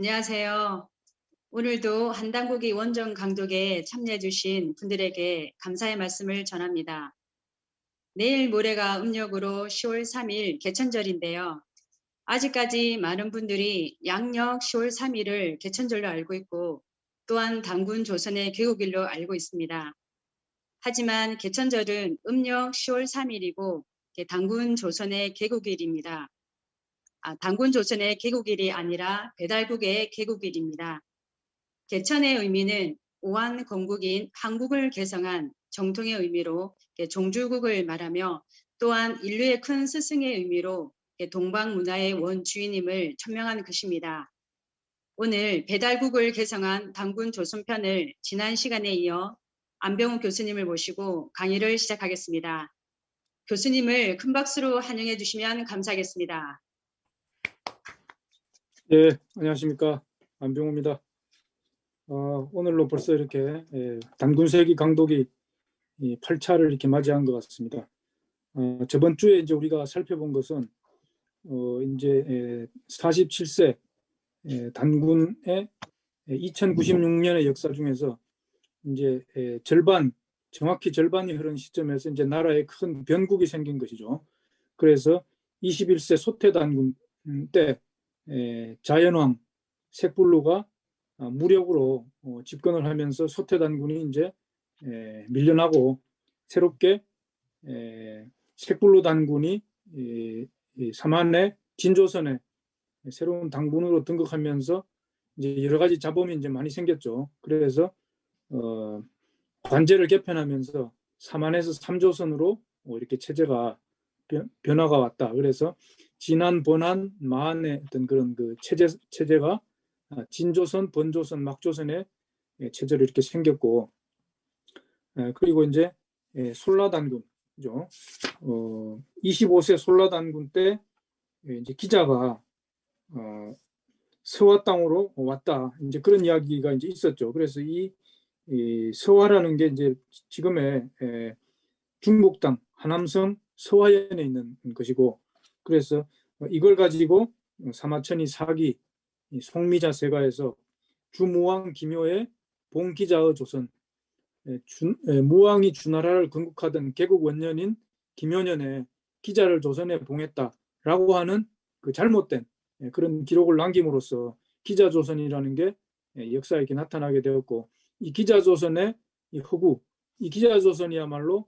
안녕하세요. 오늘도 한당고기 원정 강독에 참여해 주신 분들에게 감사의 말씀을 전합니다. 내일 모레가 음력으로 10월 3일 개천절인데요. 아직까지 많은 분들이 양력 10월 3일을 개천절로 알고 있고 또한 단군 조선의 개국일로 알고 있습니다. 하지만 개천절은 음력 10월 3일이고 단군 조선의 개국일입니다. 단군 조선의 개국일이 아니라 배달국의 개국일입니다. 개천의 의미는 오한 건국인 한국을 개성한 정통의 의미로 종주국을 말하며 또한 인류의 큰 스승의 의미로 동방문화의 원주인임을 천명한 것입니다. 오늘 배달국을 개성한 단군 조선편을 지난 시간에 이어 안병욱 교수님을 모시고 강의를 시작하겠습니다. 교수님을 큰 박수로 환영해 주시면 감사하겠습니다. 네, 안녕하십니까. 안병우입니다. 오늘로 벌써 이렇게 단군세기 강독이 8차를 이렇게 맞이한 것 같습니다. 저번 주에 이제 우리가 살펴본 것은 이제 47세 단군의 2096년의 역사 중에서 이제 정확히 절반이 흐른 시점에서 이제 나라에 큰 변국이 생긴 것이죠. 그래서 21세 소태 단군 때 자연왕 색불로가 무력으로 집권을 하면서 소태 단군이 이제 밀려나고 새롭게 색불로 단군이 삼한의 진조선에 새로운 당군으로 등극하면서 이제 여러 가지 잡음이 이제 많이 생겼죠. 그래서 관제를 개편하면서 삼한에서 삼조선으로 이렇게 체제가 변화가 왔다. 그래서 진한, 번한, 마한의 어떤 그런 그 체제가 진조선, 번조선, 막조선의 체제로 이렇게 생겼고, 그리고 이제 솔라단군죠. 25세 솔라단군 때 이제 기자가 서화 땅으로 왔다. 이제 그런 이야기가 이제 있었죠. 그래서 이 서화라는 게 이제 지금의 중국 땅 하남성 서화현에 있는 것이고, 그래서 이걸 가지고 사마천이 사기 송미자 세가에서 주무왕 김효의 봉기자의 조선, 무왕이 주나라를 건국하던 개국 원년인 김효년에 기자를 조선에 봉했다라고 하는 그 잘못된 그런 기록을 남김으로써 기자조선이라는 게 역사에 이렇게 나타나게 되었고, 이 기자조선의 이 기자조선이야말로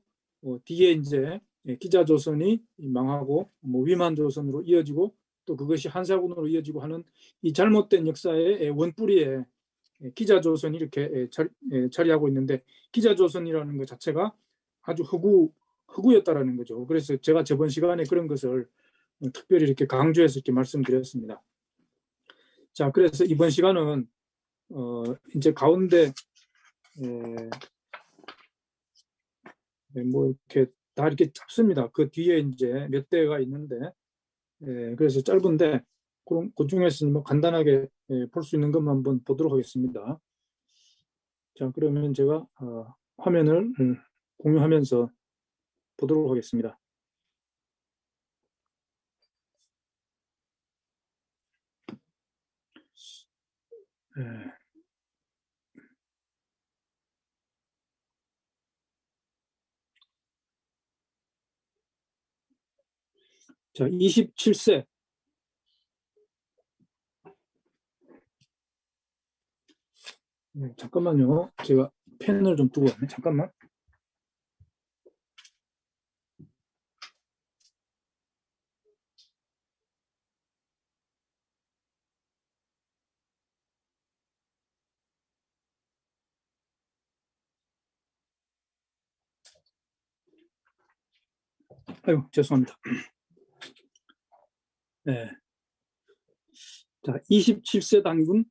뒤에 이제 기자조선이 망하고 위만조선으로 이어지고 또 그것이 한사군으로 이어지고 하는 이 잘못된 역사의 원뿌리에 기자조선이 이렇게 자리하고 있는데, 기자조선이라는 것 자체가 아주 허구였다라는 거죠. 그래서 제가 저번 시간에 그런 것을 특별히 이렇게 강조해서 이렇게 말씀드렸습니다. 자, 그래서 이번 시간은 이제 가운데 뭐 이렇게 다 이렇게 잡습니다. 그 뒤에 이제 몇 대가 있는데, 그래서 짧은데 그 중에서 뭐 간단하게 볼 수 있는 것만 한번 보도록 하겠습니다. 자, 그러면 제가 화면을 공유하면서 보도록 하겠습니다. 자, 27세. 잠깐만요. 제가 펜을 좀 두고 왔네. 잠깐만. 아유, 죄송합니다. 네. 자, 27세 단군.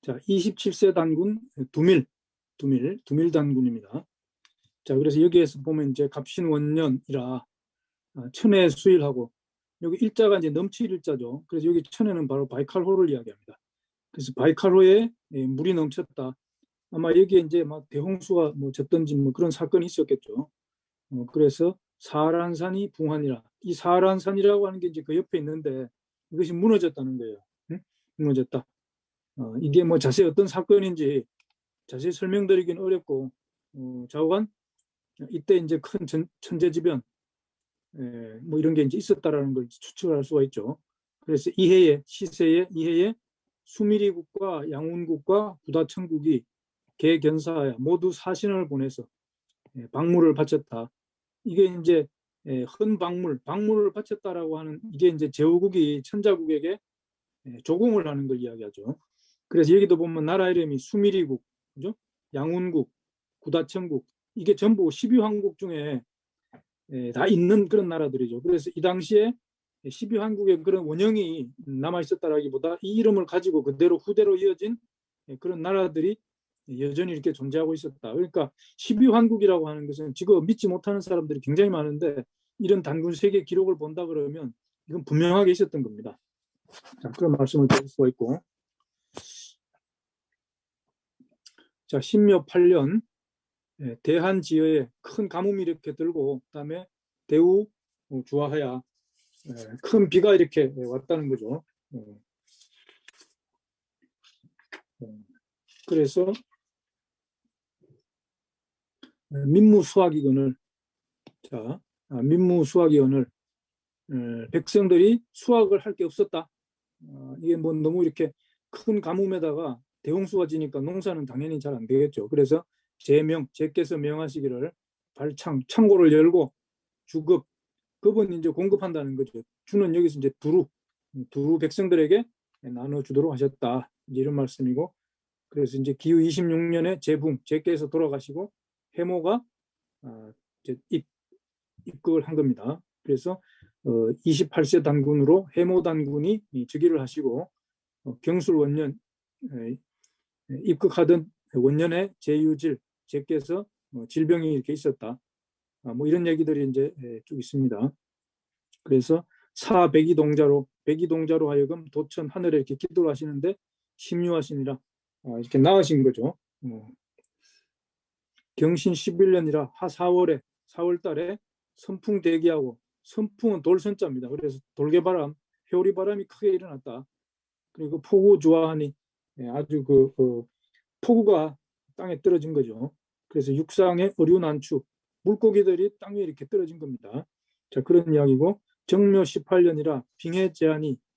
자, 27세 단군 두밀 단군입니다. 자, 그래서 여기에서 보면 이제 갑신원년이라 천의 수일하고, 여기 일자가 이제 넘칠 일자죠. 그래서 여기 천에는 바로 바이칼호를 이야기합니다. 그래서 바이칼호에 물이 넘쳤다. 아마 여기에 이제 막 대홍수가 뭐 졌던지 뭐 그런 사건이 있었겠죠. 그래서 사란산이 붕환이라, 이 사란산이라고 하는 게 이제 그 옆에 있는데 이것이 무너졌다는 거예요. 응? 무너졌다. 이게 뭐 자세히 어떤 사건인지 자세히 설명드리긴 어렵고 좌우간 이때 이제 큰 천재지변 뭐 이런 게 이제 있었다라는 걸 추측할 수가 있죠. 그래서 시세에 이해에 수미리국과 양운국과 구다천국이 개견사하여 모두 사신을 보내서 방물을 바쳤다. 이게 이제 방물을 바쳤다라고 하는 이게 이제 제후국이 천자국에게 조공을 하는 걸 이야기하죠. 그래서 여기도 보면 나라 이름이 수미리국, 그죠? 양운국, 구다천국 이게 전부 12황국 중에 다 있는 그런 나라들이죠. 그래서 이 당시에 12황국의 그런 원형이 남아 있었다라기보다 이 이름을 가지고 그대로 후대로 이어진 그런 나라들이 여전히 이렇게 존재하고 있었다. 그러니까 12황국이라고 하는 것은 지금 믿지 못하는 사람들이 굉장히 많은데 이런 단군 세계 기록을 본다 그러면 이건 분명하게 있었던 겁니다. 자, 그런 말씀을 드릴 수가 있고, 자, 신묘 8년 대한지어에 큰 가뭄이 이렇게 들고 그다음에 대우 주하하야 큰 비가 이렇게 왔다는 거죠. 그래서 민무수학위원을 백성들이 수학을 할 게 없었다. 이게 뭐 너무 이렇게 큰 가뭄에다가 대홍수가 지니까 농사는 당연히 잘 안 되겠죠. 그래서 제께서 명하시기를 창고를 열고 급은 이제 공급한다는 거죠. 주는 여기서 이제 두루 백성들에게 나눠주도록 하셨다. 이런 말씀이고, 그래서 이제 기후 26년에 제께서 돌아가시고 해모가 입국을 한 겁니다. 그래서 28세 단군으로 해모 단군이 즉위를 하시고 경술 원년 입국하던 원년에 제께서 질병이 이렇게 있었다. 뭐 이런 얘기들이 이제 쭉 있습니다. 그래서 백이동자로 하여금 도천 하늘에 이렇게 기도를 하시는데 심유하시니라 이렇게 나으신 거죠. 경신 11년이라 하 4월달에 선풍 대기하고, 선풍은 돌선자입니다. 그래서 돌개바람, 회오리바람이 크게 일어났다. 그리고 폭우 주하하니 아주 폭우가 땅에 떨어진 거죠. 그래서 육상의 어류난추, 물고기들이 땅에 이렇게 떨어진 겁니다. 자, 그런 이야기고, 정묘 18년이라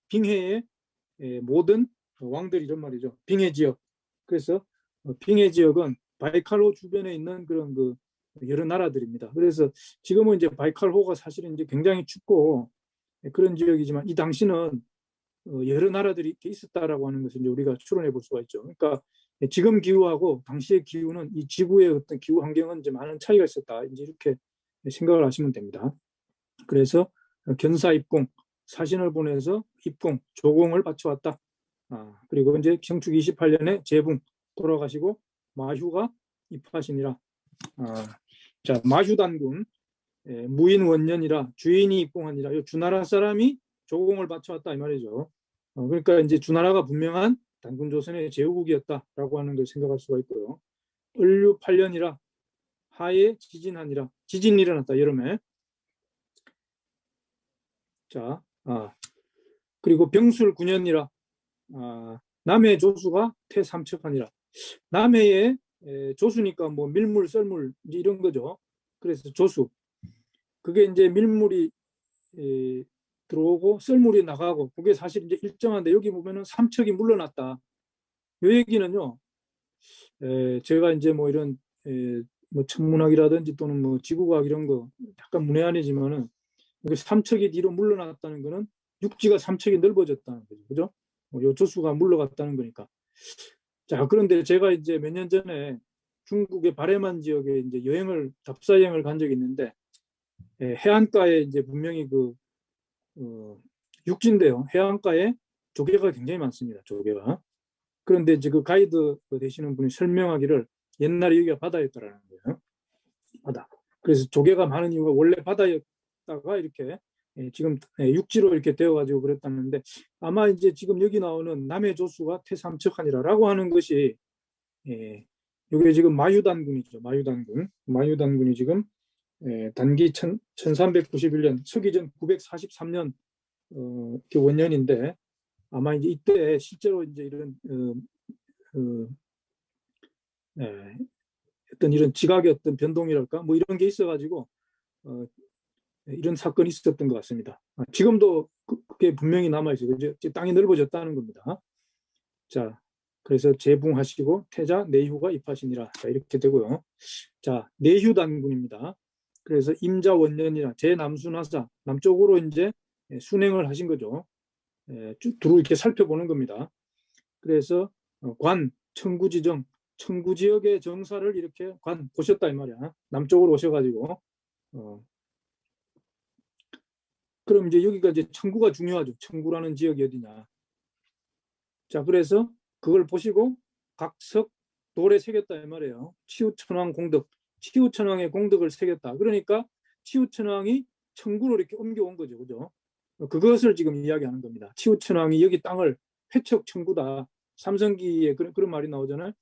빙해의 모든 왕들이 이런 말이죠. 빙해 지역. 그래서 빙해 지역은 바이칼호 주변에 있는 그런 여러 나라들입니다. 그래서 지금은 이제 바이칼호가 사실은 이제 굉장히 춥고 그런 지역이지만 이 당시는 여러 나라들이 이렇게 있었다라고 하는 것을 이제 우리가 추론해 볼 수가 있죠. 그러니까 지금 기후하고 당시의 기후는 이 지구의 어떤 기후 환경은 이제 많은 차이가 있었다. 이제 이렇게 생각을 하시면 됩니다. 그래서 견사 입공, 사신을 보내서 조공을 바쳐왔다. 그리고 이제 경축 28년에 제붕 돌아가시고 마휴가 입하시니라. 자, 마휴단군 무인 원년이라 주인이 입공하니라. 이 주나라 사람이 조공을 바쳐왔다 이 말이죠. 그러니까 이제 주나라가 분명한 단군 조선의 제후국이었다라고 하는 걸 생각할 수가 있고요. 을류 8년이라 하에 지진하니라. 지진이 일어났다 여름에. 자, 그리고 병술 9년이라 남해 조수가 퇴삼척하니라. 남해에 조수니까 뭐 밀물, 썰물 이런 거죠. 그래서 조수. 그게 이제 밀물이 들어오고 썰물이 나가고 그게 사실 이제 일정한데 여기 보면은 삼척이 물러났다. 이 얘기는요. 제가 이제 뭐 이런 뭐 천문학이라든지 또는 뭐 지구과학 이런 거 약간 문외한이지만은 삼척이 뒤로 물러났다는 거는 육지가 삼척이 넓어졌다는 거죠. 그죠? 요 조수가 물러갔다는 거니까. 자, 그런데 제가 이제 몇 년 전에 중국의 바레만 지역에 이제 답사 여행을 간 적이 있는데 해안가에 이제 분명히 육지인데요. 해안가에 조개가 굉장히 많습니다. 조개가. 그런데 이제 그 가이드 되시는 분이 설명하기를 옛날에 여기가 바다였다라는 거예요. 바다. 그래서 조개가 많은 이유가 원래 바다였다가 이렇게 지금 육지로 이렇게 되어가지고 그랬다는데 아마 이제 지금 여기 나오는 남해 조수가 퇴삼척하니라라고 하는 것이 이게 지금 마유단군이죠. 마유단군이 지금 단기 1391년 서기전 943년 그 원년인데 아마 이제 이때 실제로 이제 이런 어떤 이런 지각의 어떤 변동이랄까 뭐 이런 게 있어가지고 이런 사건이 있었던 것 같습니다. 지금도 그게 분명히 남아 있어요. 이제 땅이 넓어졌다는 겁니다. 자, 그래서 재붕하시고 태자 내휴가 입하시니라. 자, 이렇게 되고요. 자, 내휴 단군입니다. 그래서 임자 원년이나 제남순하사 남쪽으로 이제 순행을 하신 거죠. 쭉 두루 이렇게 살펴보는 겁니다. 그래서 관, 청구지정, 청구 지역의 정사를 이렇게 관 보셨다 이 말이야. 남쪽으로 오셔가지고 그럼 이제 여기가 이제 청구가 중요하죠. 청구라는 지역이 어디냐. 자, 그래서 그걸 보시고 각석 돌에 새겼다 이 말이에요. 치우천왕 공덕, 치우천왕의 공덕을 새겼다. 그러니까 치우천왕이 청구로 이렇게 옮겨온 거죠, 그죠? 그것을 지금 이야기하는 겁니다. 치우천왕이 여기 땅을 회척 청구다. 삼성기에 그런 말이 나오잖아요.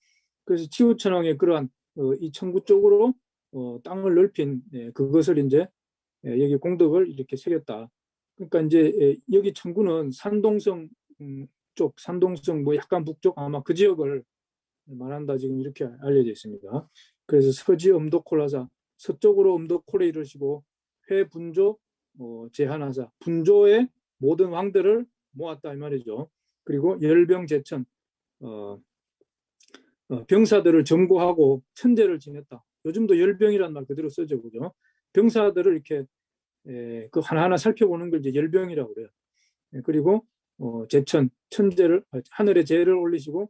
그래서 치우천왕의 그러한 이 청구 쪽으로 땅을 넓힌 그것을 이제 여기 공덕을 이렇게 새겼다. 그러니까 이제 여기 청구는 산동성 쪽, 산동성 뭐 약간 북쪽 아마 그 지역을 말한다 지금 이렇게 알려져 있습니다. 그래서 서지 음도콜하자 서쪽으로 음도콜에 이르시고 회분조 제한하자 분조의 모든 왕들을 모았다 이 말이죠. 그리고 열병제천 병사들을 점거하고 천제를 지냈다. 요즘도 열병이라는 말 그대로 쓰죠, 그죠? 병사들을 이렇게 그 하나하나 살펴보는 걸 이제 열병이라고 그래요. 그리고 제천 천제를 하늘에 제를 올리시고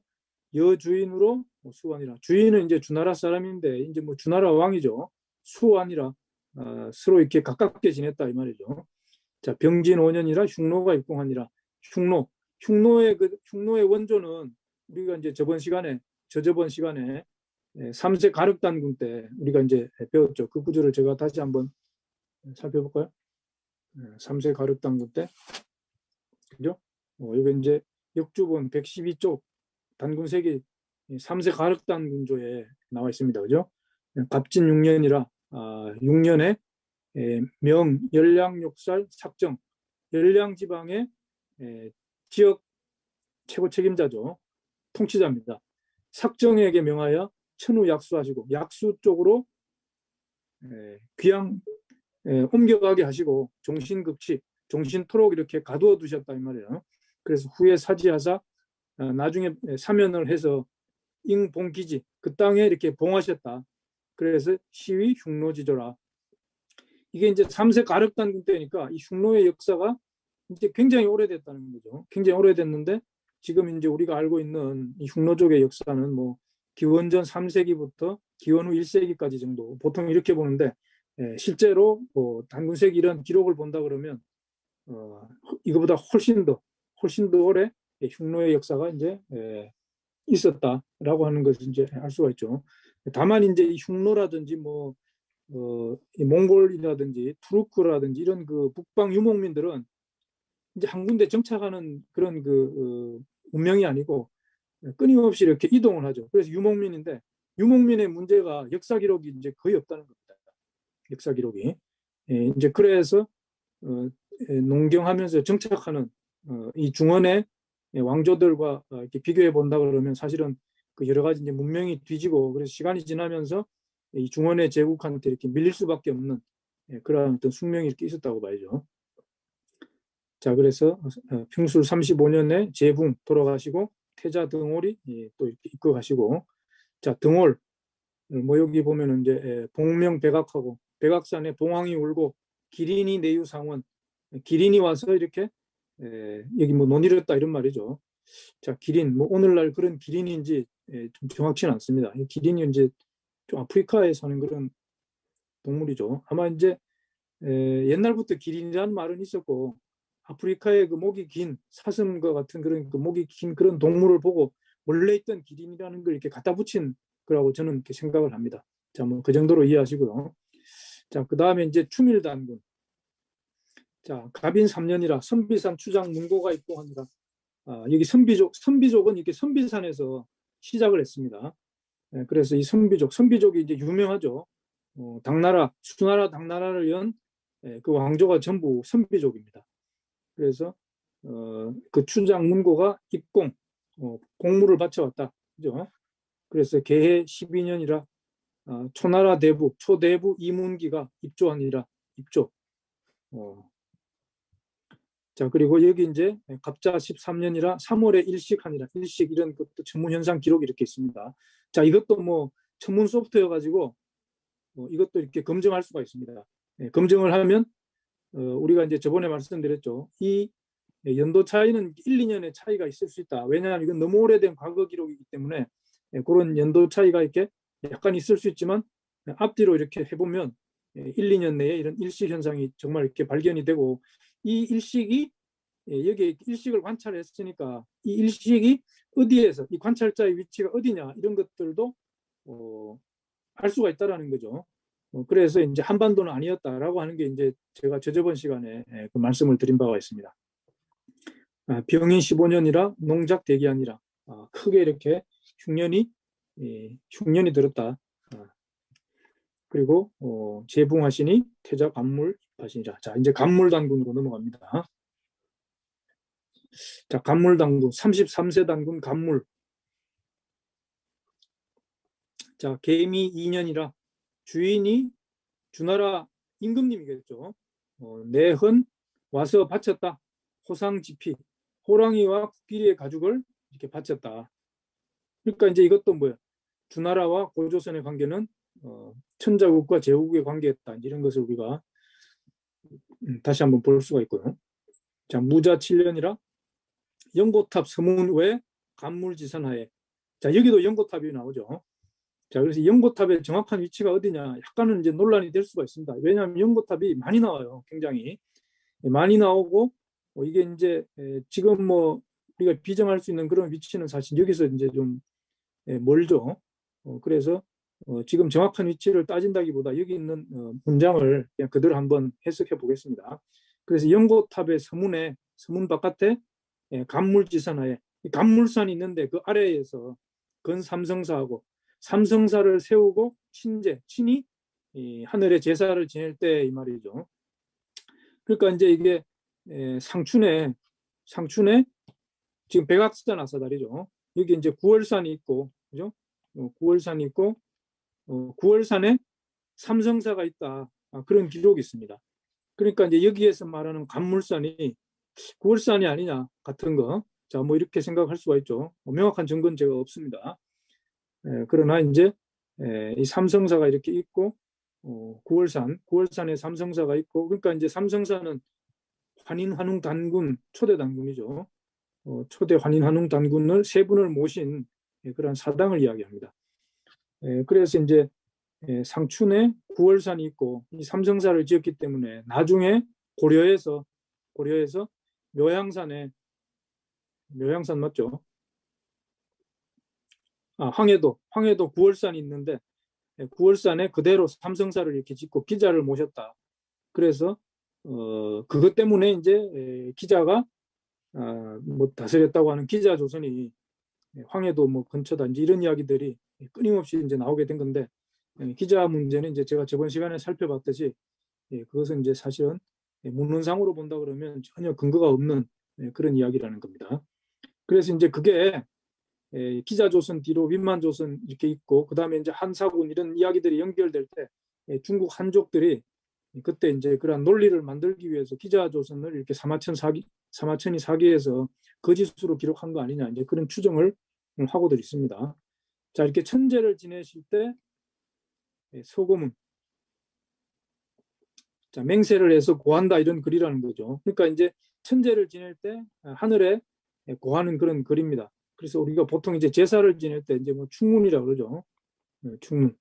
여주인으로 수완이라. 주인은 이제 주나라 사람인데 이제 뭐 주나라 왕이죠. 수완이라 서로 이렇게 가깝게 지냈다 이 말이죠. 자, 병진 5년이라 흉노가 입궁하니라. 흉노의 원조는 우리가 이제 저번 시간에 3세 가륵단군 때 우리가 이제 배웠죠. 그 구조를 제가 다시 한번 살펴볼까요? 3세 가륵단군 때 그죠? 여기 이제 역주본 112쪽 단군색이 3세 가륵단군조에 나와 있습니다. 그죠? 갑진 6년이라 6년에 명 열량욕살 삭정 열량 지방의 지역 최고 책임자죠. 통치자입니다. 삭정에게 명하여 천후 약수하시고 약수 쪽으로 귀양 옮겨가게 하시고 종신극치 종신토록 이렇게 가두어 두셨다 이 말이에요. 그래서 후에 사지하사 나중에 사면을 해서 ing봉기지 그 땅에 이렇게 봉하셨다. 그래서 시위 흉노지조라. 이게 이제 3세 가륵단군 때니까 이 흉노의 역사가 이제 굉장히 오래됐다는 거죠. 굉장히 오래됐는데 지금 이제 우리가 알고 있는 이 흉노족의 역사는 뭐 기원전 3세기부터 기원 후 1세기까지 정도 보통 이렇게 보는데 실제로 단군세기 이런 기록을 본다 그러면 이거보다 훨씬 더 오래 흉노의 역사가 이제 있었다라고 하는 것을 이제 알 수가 있죠. 다만 이제 이 흉노라든지 뭐 이 몽골이라든지 투르크라든지 이런 그 북방 유목민들은 이제 한 군데 정착하는 그런 그 운명이 아니고 끊임없이 이렇게 이동을 하죠. 그래서 유목민인데 유목민의 문제가 역사 기록이 이제 거의 없다는 겁니다. 역사 기록이 이제 그래서 농경하면서 정착하는 이 중원의 왕조들과 이렇게 비교해 본다 그러면 사실은 그 여러 가지 이제 문명이 뒤지고 그래서 시간이 지나면서 이 중원의 제국한테 이렇게 밀릴 수밖에 없는 그런 어떤 숙명이 이렇게 있었다고 봐야죠. 자, 그래서 평술 35년에 제붕 돌아가시고 태자 등홀이 또 이렇게 입국하시고 자, 등홀 뭐 여기 보면은 이제 봉명 백악하고 백악산에 봉황이 울고 기린이 내유상원 기린이 와서 이렇게 여기 뭐 논이렸다 이런 말이죠. 자, 기린 뭐 오늘날 그런 기린인지 좀 정확치는 않습니다. 기린이 이제 좀 아프리카에 사는 그런 동물이죠. 아마 이제 옛날부터 기린이라는 말은 있었고 아프리카의 그 목이 긴 사슴과 같은 그런 그 목이 긴 그런 동물을 보고 원래 있던 기린이라는 걸 이렇게 갖다 붙인 거라고 저는 이렇게 생각을 합니다. 자, 뭐 그 정도로 이해하시고요. 자, 그 다음에 이제 추밀단군. 자, 갑인 3년이라 선비산 추장 문고가 입고합니다. 여기 선비족은 이렇게 선비산에서 시작을 했습니다. 그래서 이 선비족이 이제 유명하죠. 당나라, 수나라, 당나라를 연 그 왕조가 전부 선비족입니다. 그래서 그 춘장 문고가 입공, 공무를 바쳐왔다. 그죠? 그래서 개해 12년이라 초나라 대부, 초대부 이문기가 입조하니라. 입조. 자, 그리고 여기 이제 갑자 13년이라 3월에 일식하니라. 일식 이런 것도 천문 현상 기록이 이렇게 있습니다. 자, 이것도 뭐 천문 소프트웨어 가지고 이것도 이렇게 검증할 수가 있습니다. 검증을 하면 우리가 이제 저번에 말씀드렸죠. 이 연도 차이는 1, 2년의 차이가 있을 수 있다. 왜냐하면 이건 너무 오래된 과거 기록이기 때문에 그런 연도 차이가 이렇게 약간 있을 수 있지만 앞뒤로 이렇게 해보면 1, 2년 내에 이런 일식 현상이 정말 이렇게 발견이 되고 이 일식이 여기 일식을 관찰했으니까 이 일식이 어디에서 이 관찰자의 위치가 어디냐 이런 것들도 알 수가 있다라는 거죠. 그래서 이제 한반도는 아니었다라고 하는 게 이제 제가 저번 시간에 그 말씀을 드린 바가 있습니다. 병인 15년이라 농작 대기하니라. 크게 이렇게 흉년이 들었다. 그리고 재붕하시니 태자 간물 입하시니라. 자, 이제 간물단군으로 넘어갑니다. 자, 간물단군 33세 단군 간물. 자, 개미 2년이라 주인이 주나라 임금님이겠죠. 내헌 와서 바쳤다. 호상지피 호랑이와 코끼리의 가죽을 이렇게 바쳤다. 그러니까 이제 이것도 뭐야? 주나라와 고조선의 관계는 천자국과 제국의 관계였다. 이런 것을 우리가 다시 한번 볼 수가 있고요. 자, 무자 7년이라 연고탑 서문 외 간물지선하에. 자, 여기도 연고탑이 나오죠. 자, 그래서 연고탑의 정확한 위치가 어디냐? 약간은 이제 논란이 될 수가 있습니다. 왜냐하면 연고탑이 많이 나와요. 굉장히 많이 나오고 이게 이제 지금 뭐 우리가 비정할 수 있는 그런 위치는 사실 여기서 이제 좀 멀죠. 그래서 지금 정확한 위치를 따진다기보다 여기 있는 문장을 그냥 그대로 한번 해석해 보겠습니다. 그래서 연고탑의 서문 바깥에 간물지산하에 간물산이 있는데 그 아래에서 건삼성사하고 삼성사를 세우고 친이 하늘에 제사를 지낼 때 이 말이죠. 그러니까 이제 이게 상춘에 지금 백악산 아사다리죠. 여기 이제 구월산이 있고, 그죠? 구월산이 있고, 구월산에 삼성사가 있다. 그런 기록이 있습니다. 그러니까 이제 여기에서 말하는 간물산이 구월산이 아니냐 같은 거. 자, 뭐 이렇게 생각할 수가 있죠. 명확한 증거는 제가 없습니다. 그러나 이제 이 삼성사가 이렇게 있고, 구월산에 삼성사가 있고, 그러니까 이제 삼성사는 환인환웅 단군, 초대 단군이죠. 초대 환인환웅 단군을 세 분을 모신 그런 사당을 이야기합니다. 그래서 이제 상춘에 구월산이 있고 이 삼성사를 지었기 때문에 나중에 고려에서 묘향산 맞죠? 황해도 구월산이 있는데 구월산에 그대로 삼성사를 이렇게 짓고 기자를 모셨다. 그래서 그것 때문에 이제 기자가 뭐 다스렸다고 하는 기자조선이 황해도 뭐 근처다 이제 이런 이야기들이 끊임없이 이제 나오게 된 건데 기자 문제는 이제 제가 저번 시간에 살펴봤듯이 그것은 이제 사실은 문헌상으로 본다 그러면 전혀 근거가 없는 그런 이야기라는 겁니다. 그래서 이제 그게 기자조선 뒤로 윈만조선 이렇게 있고 그 다음에 이제 한사군 이런 이야기들이 연결될 때 중국 한족들이 그때 이제 그런 논리를 만들기 위해서 기자조선을 이렇게 사마천이 사기해서 거짓으로 기록한 거 아니냐 이제 그런 추정을 하고들 있습니다. 자, 이렇게 천재를 지내실 때 서고문, 자, 맹세를 해서 고한다 이런 글이라는 거죠. 그러니까 이제 천재를 지낼 때 하늘에 고하는 그런 글입니다. 그래서 우리가 보통 이제 제사를 지낼 때 이제 뭐 충문이라고 그러죠. 충문.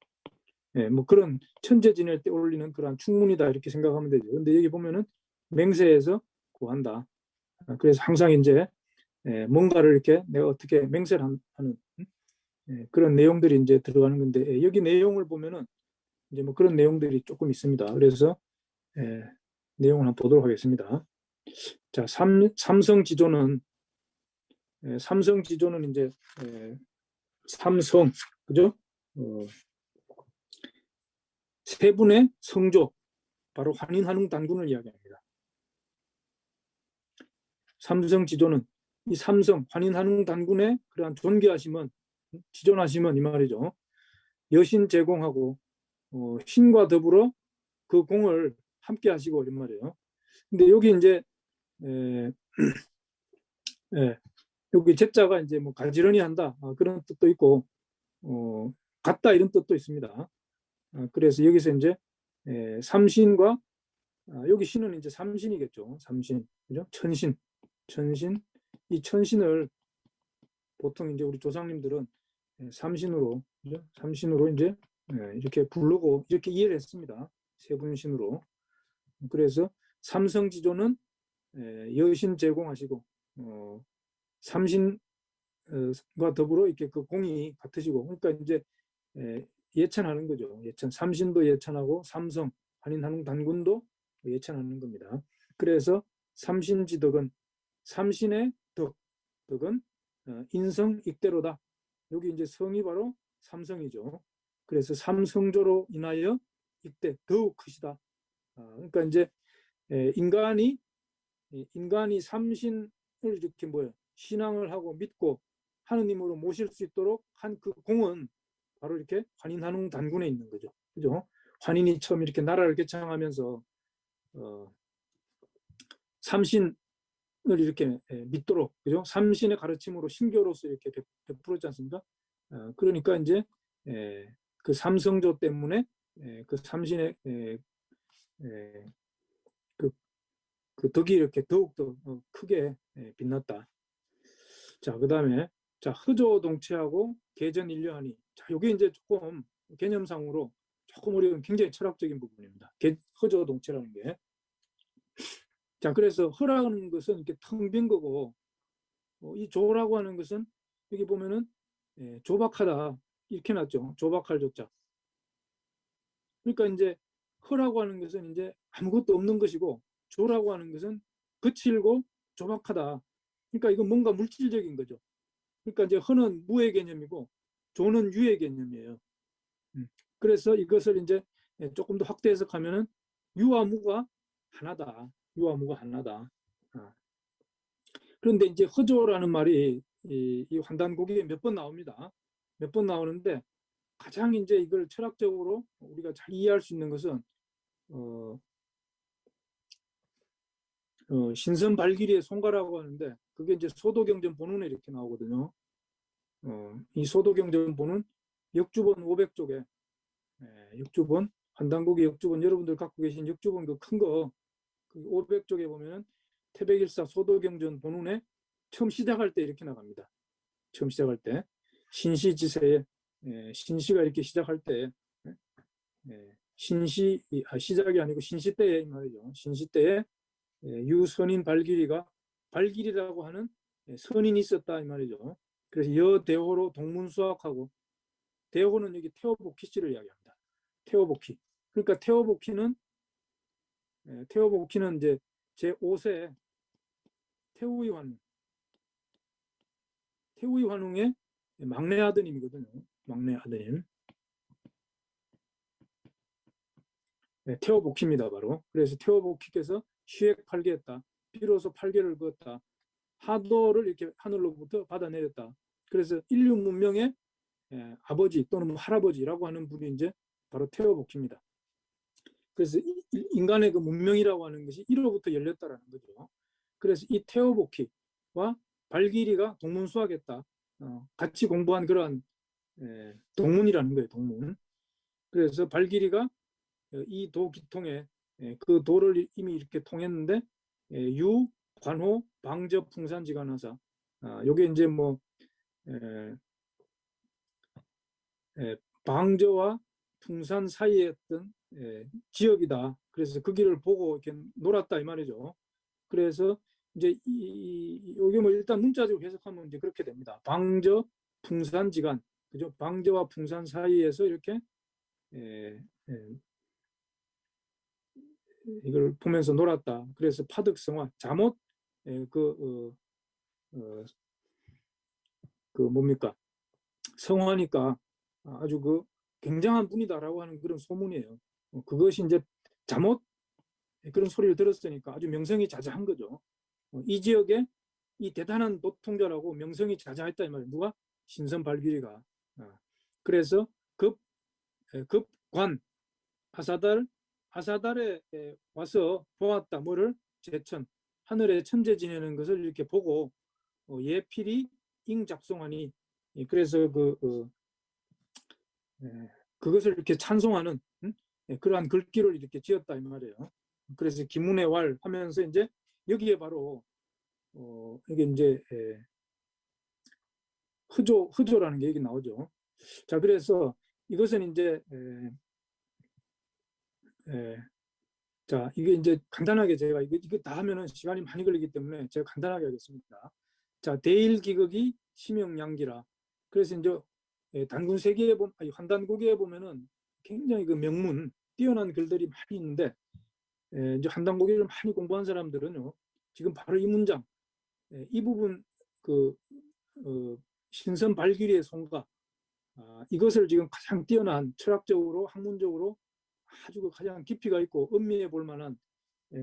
뭐 그런 천재 지낼 때 올리는 그런 충문이다 이렇게 생각하면 되죠. 근데 여기 보면은 맹세해서 고한다. 그래서 항상 이제 뭔가를 이렇게 내가 어떻게 맹세를 하는 그런 내용들이 이제 들어가는 건데 여기 내용을 보면은 이제 뭐 그런 내용들이 조금 있습니다. 그래서 내용을 한번 보도록 하겠습니다. 자, 삼성지조는 이제 삼성, 그죠? 세 분의 성조, 바로 환인한웅 단군을 이야기합니다. 삼성지조는 이 삼성 환인한웅 단군의 그러한 존귀하심은, 지존하심은 이 말이죠. 여신 제공하고 신과 더불어 그 공을 함께 하시고 이런 말이에요. 근데 여기 이제 여기 제자가 이제 뭐 가지런히 한다 그런 뜻도 있고 같다 이런 뜻도 있습니다. 그래서 여기서 이제 삼신과 여기 신은 이제 삼신이겠죠. 삼신, 그죠? 천신, 이 천신을 보통 이제 우리 조상님들은 삼신으로, 그죠? 삼신으로 이제 이렇게 부르고 이렇게 이해를 했습니다. 세분신으로. 그래서 삼성지조는 여신 제공하시고 삼신과 더불어 이렇게 그 공이 같으시고, 그러니까 이제 예찬하는 거죠. 예찬, 삼신도 예찬하고 삼성 환인한웅 단군도 예찬하는 겁니다. 그래서 삼신지덕은 삼신의 덕은 인성 익대로다. 여기 이제 성이 바로 삼성이죠. 그래서 삼성조로 인하여 익대 더욱 크시다. 그러니까 이제 인간이 삼신을 이렇게 신앙을 하고 믿고 하느님으로 모실 수 있도록 한 그 공은 바로 이렇게 환인한웅 단군에 있는 거죠. 그죠? 환인이 처음 이렇게 나라를 개창하면서 삼신을 이렇게 믿도록, 그죠? 삼신의 가르침으로 신교로서 이렇게 베풀었지 않습니까? 그러니까 이제 그 삼성조 때문에 그 삼신의 그 덕이 이렇게 더욱더 크게 빛났다. 자, 그 다음에 자, 흐조동체하고 계전일려하니. 자, 이게 이제 조금 개념상으로 조금 어려운 굉장히 철학적인 부분입니다. 흐조동체라는 게. 자, 그래서 허라는 것은 이렇게 텅 빈 거고, 이 조라고 하는 것은 여기 보면은 조박하다 이렇게 놨죠. 조박할 조자. 그러니까 이제 허라고 하는 것은 이제 아무것도 없는 것이고, 조라고 하는 것은 거칠고 조박하다. 그러니까 이건 뭔가 물질적인 거죠. 그러니까 이제 허는 무의 개념이고 조는 유의 개념이에요. 그래서 이것을 이제 조금 더 확대 해석하면은 유와 무가 하나다. 유와 무가 하나다. 그런데 이제 허조라는 말이 이 환단고기에 몇 번 나옵니다. 몇 번 나오는데 가장 이제 이걸 철학적으로 우리가 잘 이해할 수 있는 것은 신선발길이의 송가라고 하는데 그게 이제 소도경전 본문에 이렇게 나오거든요. 이 소도경전 본문 역주본 500쪽에 역주본 환단고기 역주본 여러분들 갖고 계신 역주본 그 큰 거 그 500쪽에 보면 태백일사 소도경전 본문에 처음 시작할 때 이렇게 나갑니다. 처음 시작할 때 신시지세에 신시가 이렇게 시작할 때 신시 시작이 아니고 신시 때에 말이죠. 신시 때에 유선인 발길이가 발길이라고 하는 선인이 있었다 이 말이죠. 그래서 여대호로 동문수학하고 대호는 여기 태오복희 씨를 이야기합니다. 태오복희. 그러니까 태오복희는 이제 제5세 태우의 환웅의 막내 아드님이거든요. 막내 아드님. 태오복희입니다. 바로. 그래서 태오복희께서 시획 8개했다. 비로소 8개를 그었다. 하도를 이렇게 하늘로부터 받아내렸다. 그래서 인류 문명의 아버지 또는 할아버지라고 하는 분이 이제 바로 태오복희입니다. 그래서 인간의 그 문명이라고 하는 것이 1호부터 열렸다라는 거죠. 그래서 이 태오복희와 발길이가 동문수학했다. 같이 공부한 그러한 동문이라는 거예요. 동문. 그래서 발길이가 이 도기통에 그 도를 이미 이렇게 통했는데 유, 관호, 방저, 풍산지간하사. 요게 이제 뭐 방저와 풍산 사이에 어떤 지역이다. 그래서 그 길을 보고 이렇게 놀았다 이 말이죠. 그래서 이제 이게 뭐 일단 문자적으로 해석하면 이제 그렇게 됩니다. 방저, 풍산지간, 그죠? 방저와 풍산 사이에서 이렇게 이걸 보면서 놀았다. 그래서 파득성화, 잠옷 그 뭡니까? 성화니까 아주 그 굉장한 분이다라고 하는 그런 소문이에요. 그것이 이제 잠옷 그런 소리를 들었으니까 아주 명성이 자자한 거죠. 이 지역에 이 대단한 보통자라고 명성이 자자했다 이 말이에요. 누가? 신선 발길이가. 그래서 급관 아사달에 와서 보았다. 뭐를? 제천 하늘에 천재 지내는 것을 이렇게 보고 예필이 잉작송하니 그래서 그것을 이렇게 찬송하는 그러한 글귀를 이렇게 지었다 이 말이에요. 그래서 김문의 왈 하면서 이제 여기에 바로 이게 이제 흐조라는 게 여기 나오죠. 자, 그래서 이것은 이제 자, 이게 이제 간단하게 제가 이거 다 하면은 시간이 많이 걸리기 때문에 제가 간단하게 하겠습니다. 자, 대일기극이 심영양기라. 그래서 이제 단군 세계에 아니 한단고기에 보면은 굉장히 그 명문 뛰어난 글들이 많이 있는데 이제 한단고기를 많이 공부한 사람들은요 지금 바로 이 문장 이 부분 그 신선 발길이의 송가 이것을 지금 가장 뛰어난 철학적으로 학문적으로 아주 가장 깊이가 있고 음미해 볼 만한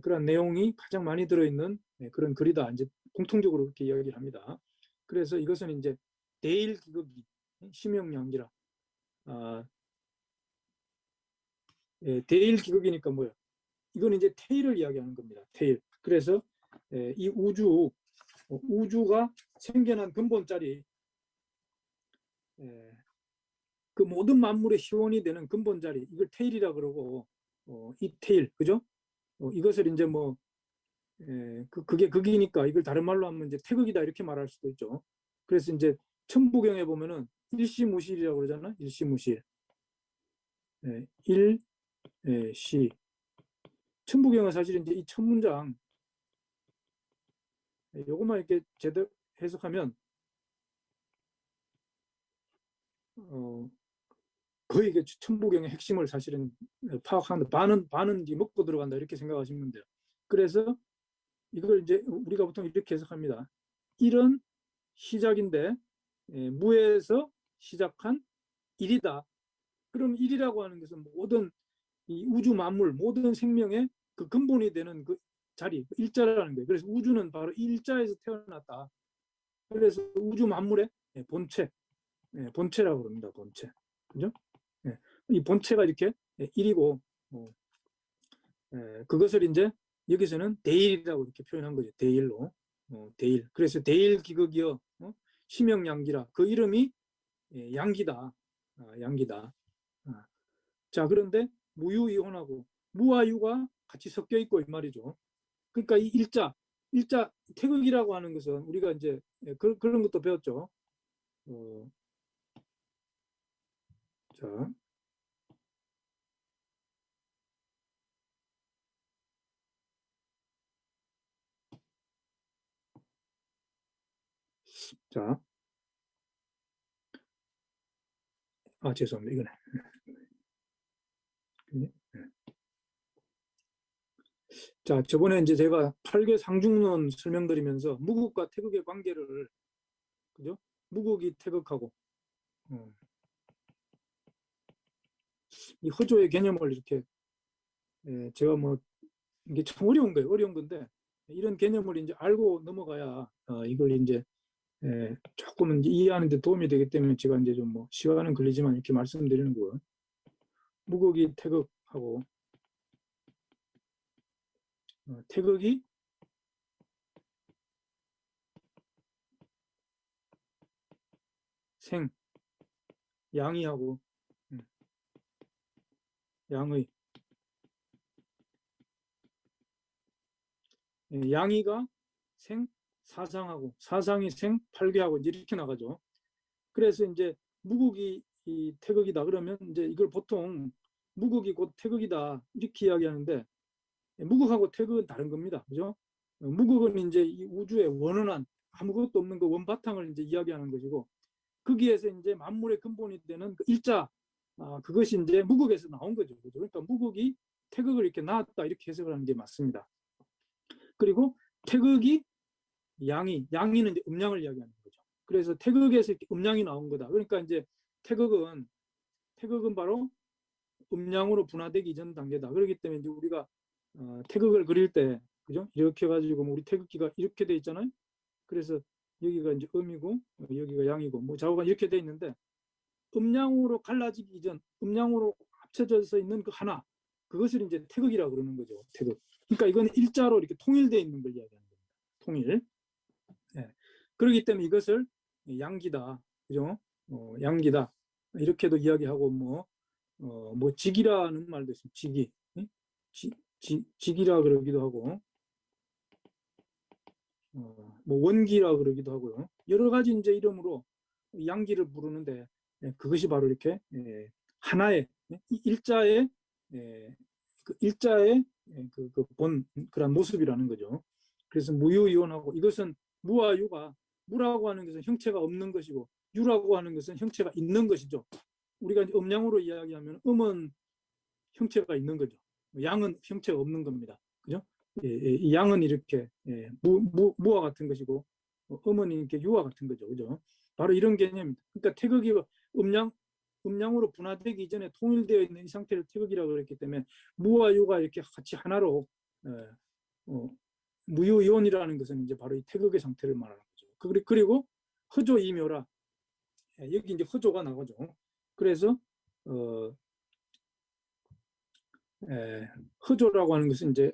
그런 내용이 가장 많이 들어있는 그런 글이다. 이제 공통적으로 그렇게 이야기를 합니다. 그래서 이것은 이제 대일기극이 심영양기라. 대일기극이니까 뭐예요? 이건 이제 태일을 이야기하는 겁니다. 태일. 그래서 이 우주가 생겨난 근본자리 그 모든 만물의 희원이 되는 근본자리 이걸 태일이라 그러고 이 태일 그죠? 이것을 이제 뭐 그게 극이니까 이걸 다른 말로 하면 이제 태극이다 이렇게 말할 수도 있죠. 그래서 이제 천부경에 보면은 일시무실이라고 그러잖아. 일시무실. 일시. 천부경은 사실 이제 이 첫 문장 요것만 이렇게 제대로 해석하면 거의 이게 천부경의 핵심을 사실은 파악하는데 반은 먹고 들어간다 이렇게 생각하시면 돼요. 그래서 이걸 이제 우리가 보통 이렇게 해석합니다. 일은 시작인데 무에서 시작한 일이다. 그럼 일이라고 하는 것은 모든 이 우주 만물 모든 생명의 그 근본이 되는 그 자리 일자라는 거예요. 그래서 우주는 바로 일자에서 태어났다. 그래서 우주 만물의 본체라고 합니다. 본체. 그죠? 이 본체가 이렇게 일이고 그것을 이제 여기서는 대일이라고 이렇게 표현한 거죠. 대일로. 대일. 그래서 대일기극이여 심영양기라. 그 이름이 양기다. 양기다. 자, 그런데 무유이혼하고 무와 유가 같이 섞여 있고 이 말이죠. 그러니까 이 일자 태극이라고 하는 것은 우리가 이제 그런 것도 배웠죠. 자, 자, 죄송합니다. 이거네. 자, 저번에 이제 제가 8개 상중론 설명드리면서 무극과 태극의 관계를, 그죠? 무극이 태극하고, 이 허조의 개념을 이렇게, 제가 뭐, 이게 참 어려운 거예요. 어려운 건데, 이런 개념을 이제 알고 넘어가야, 이걸 이제, 조금은 이해하는 데 도움이 되기 때문에 제가 이제 좀 뭐, 시간은 걸리지만 이렇게 말씀드리는 거예요. 무극이 태극하고, 태극이 생, 양이하고, 양의, 양이가 생, 사상하고, 사상이 생, 팔귀하고 이렇게 나가죠. 그래서 이제 무극이 이 태극이다 그러면 이제 이걸 보통 무극이 곧 태극이다 이렇게 이야기하는데 무극하고 태극은 다른 겁니다. 그죠? 무극은 이제 이 우주의 원원한 아무것도 없는 그 원바탕을 이제 이야기하는 것이고 거기에서 이제 만물의 근본이 되는 그 일자 그것이 이제 무극에서 나온 거죠. 그죠? 그러니까 무극이 태극을 이렇게 낳았다 이렇게 해석을 하는 게 맞습니다. 그리고 태극이 양이는 이제 음양을 이야기하는 거죠. 그래서 태극에서 이렇게 음양이 나온 거다. 그러니까 이제 태극은 바로 음양으로 분화되기 전 단계다. 그렇기 때문에 이제 우리가 태극을 그릴 때, 그죠? 이렇게 해가지고 우리 태극기가 이렇게 돼 있잖아요. 그래서 여기가 이제 음이고 여기가 양이고 뭐 좌우가 이렇게 돼 있는데, 음양으로 갈라지기 전, 음양으로 합쳐져서 있는 그 하나, 그것을 이제 태극이라고 그러는 거죠. 태극. 그러니까 이거는 일자로 이렇게 통일되어 있는 걸 이야기하는 겁니다. 통일. 예. 그렇기 때문에 이것을 양기다, 그죠? 양기다 이렇게도 이야기하고 뭐 직이라는 말도 있습니다. 직이, 직이라 그러기도 하고, 뭐 원기라 그러기도 하고요. 여러 가지 이제 이름으로 양기를 부르는데, 그것이 바로 이렇게 하나의 일자의 그 일자의 본 그런 모습이라는 거죠. 그래서 무유이온하고, 이것은 무와 유가, 무라고 하는 것은 형체가 없는 것이고 유라고 하는 것은 형체가 있는 것이죠. 우리가 음양으로 이야기하면 음은 형체가 있는 거죠. 양은 형체가 없는 겁니다. 그죠? 이 양은 이렇게 무와 같은 것이고 음은 이렇게 유와 같은 거죠. 그죠? 바로 이런 개념입니다. 그러니까 태극이 음양으로 분화되기 전에 통일되어 있는 이 상태를 태극이라고 그랬기 때문에 무와 유가 이렇게 같이 하나로 무유이온이라는 것은 이제 바로 이 태극의 상태를 말하는 거죠. 그리고 허조이묘라, 여기 이제 허조가 나오죠. 그래서 허조라고 하는 것은 이제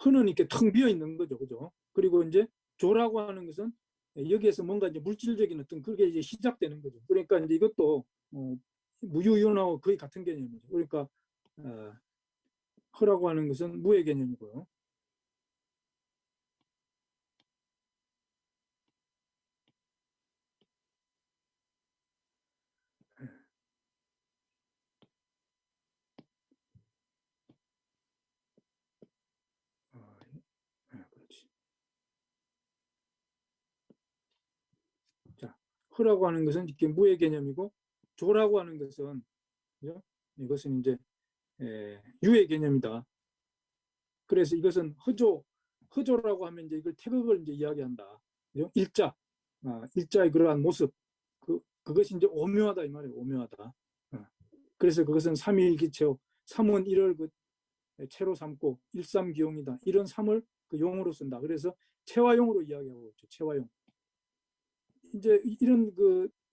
허는 이렇게 텅 비어 있는 거죠, 그죠? 그리고 이제 조라고 하는 것은 여기에서 뭔가 이제 물질적인 어떤 그게 이제 시작되는 거죠. 그러니까 이제 이것도 무유이온하고 거의 같은 개념이죠. 그러니까 허라고 하는 것은 무의 개념이고요. 그렇지. 자, 허라고 하는 것은 이렇게 무의 개념이고, 조라고 하는 것은, 그죠? 이것은 이제 유의 개념이다. 그래서 이것은 허조라고 하면 이제 이걸 태극을 이제 이야기한다. 그죠? 일자의 그러한 모습, 그것이 이제 오묘하다 이 말이에요. 오묘하다. 그래서 그것은 삼위일기체요. 삼은 일을 그 체로 삼고 일삼기용이다. 이런 삼을 그 용으로 쓴다. 그래서 체화용으로 이야기하고 있죠. 체화용. 이제 이런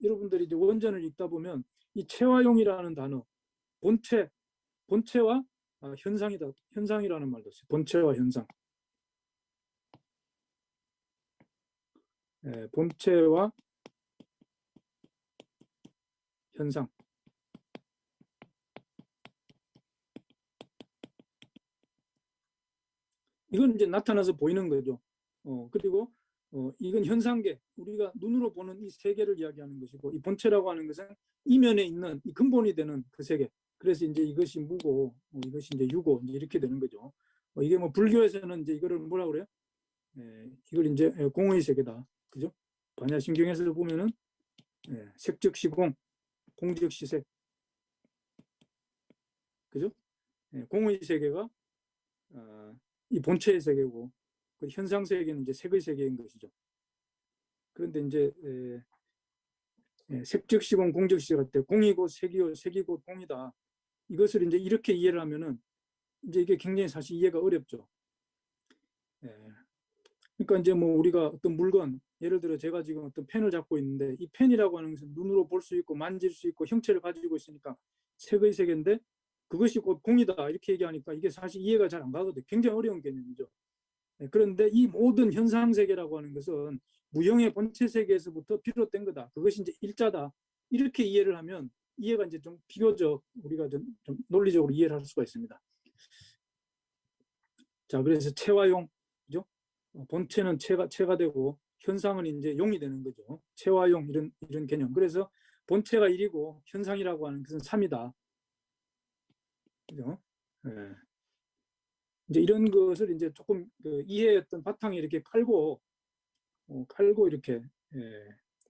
여러분들이 이제 원전을 읽다 보면 이 체화용이라는 단어, 본체와 현상이다. 현상이라는 말도 있어요. 본체와 현상. 본체와 현상. 이건 이제 나타나서 보이는 거죠. 그리고 이건 현상계, 우리가 눈으로 보는 이 세계를 이야기하는 것이고, 이 본체라고 하는 것은 이면에 있는 이 근본이 되는 그 세계. 그래서 이제 이것이 무고, 이것이 이제 유고, 이제 이렇게 되는 거죠. 이게 뭐 불교에서는 이제 이거를 뭐라 그래요? 이걸 이제 공의 세계다. 그죠? 반야심경에서 보면은 색즉시공, 공즉시색. 그죠? 공의 세계가 이 본체의 세계고, 그 현상 세계는 이제 색의 세계인 것이죠. 그런데 이제 색즉시공, 공즉시색 때 공이고 색이요, 색이고 공이다. 이것을 이제 이렇게 이해를 하면은 이제 이게 굉장히 사실 이해가 어렵죠. 그러니까 이제 뭐 우리가 어떤 물건, 예를 들어 제가 지금 어떤 펜을 잡고 있는데 이 펜이라고 하는 것은 눈으로 볼 수 있고 만질 수 있고 형체를 가지고 있으니까 색의 세계인데 그것이 곧 공이다 이렇게 얘기하니까 이게 사실 이해가 잘 안 가거든요. 굉장히 어려운 개념이죠. 그런데 이 모든 현상 세계라고 하는 것은 무형의 본체 세계에서부터 비롯된 거다. 그것이 이제 일자다. 이렇게 이해를 하면 이해가 이제 좀 비교적 우리가 좀 논리적으로 이해를 할 수가 있습니다. 자, 그래서 체화용, 그죠? 본체는 체가 되고 현상은 이제 용이 되는 거죠. 체화용 이런 개념. 그래서 본체가 1이고 현상이라고 하는 것은 3이다. 그죠? 예. 이제 이런 것을 이제 조금 이해했던 바탕에 이렇게 깔고 이렇게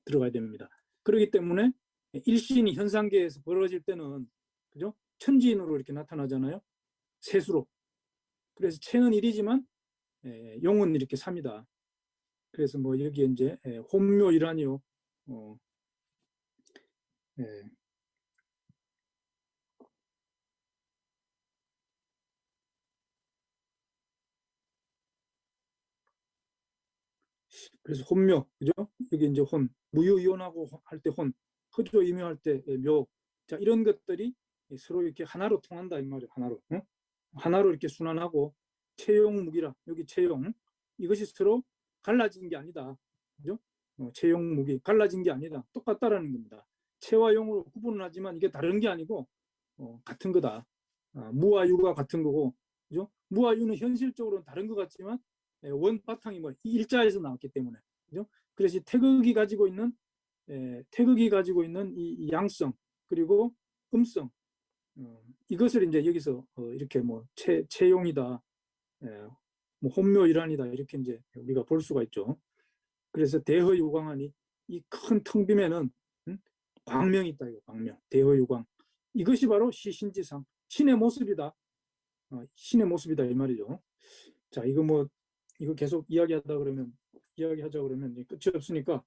들어가야 됩니다. 그렇기 때문에 일신이 현상계에서 벌어질 때는 그죠? 천지인으로 이렇게 나타나잖아요. 세수로. 그래서 체는 1이지만 용은 이렇게 3이다. 그래서 뭐 여기에 이제 혼묘이라니요. 그래서 혼묘, 그죠? 여기 이제 혼, 무유이혼하고 할 때 혼, 허조 이묘할 때 묘. 자, 이런 것들이 서로 이렇게 하나로 통한다 이 말이에요. 하나로. 어? 하나로 이렇게 순환하고 채용무기라 여기 채용 이것이 서로 갈라진 게 아니다. 그죠? 채용무기 갈라진 게 아니다. 똑같다라는 겁니다. 채와 용으로 구분을 하지만 이게 다른 게 아니고 같은 거다. 무와 유가 같은 거고, 그죠? 무와 유는 현실적으로는 다른 것 같지만 원 바탕이 뭐 일자에서 나왔기 때문에, 그죠? 그래서 태극이 가지고 있는 이 양성 그리고 음성 이것을 이제 여기서 이렇게 뭐 채용이다, 뭐 혼묘일환이다 이렇게 이제 우리가 볼 수가 있죠. 그래서 대허유광하니 이 큰 텅 빔에는 광명이 있다 이거 광명 대허유광 이것이 바로 시신지상 신의 모습이다. 신의 모습이다 이 말이죠. 자 이거 계속 이야기하자 그러면 끝이 없으니까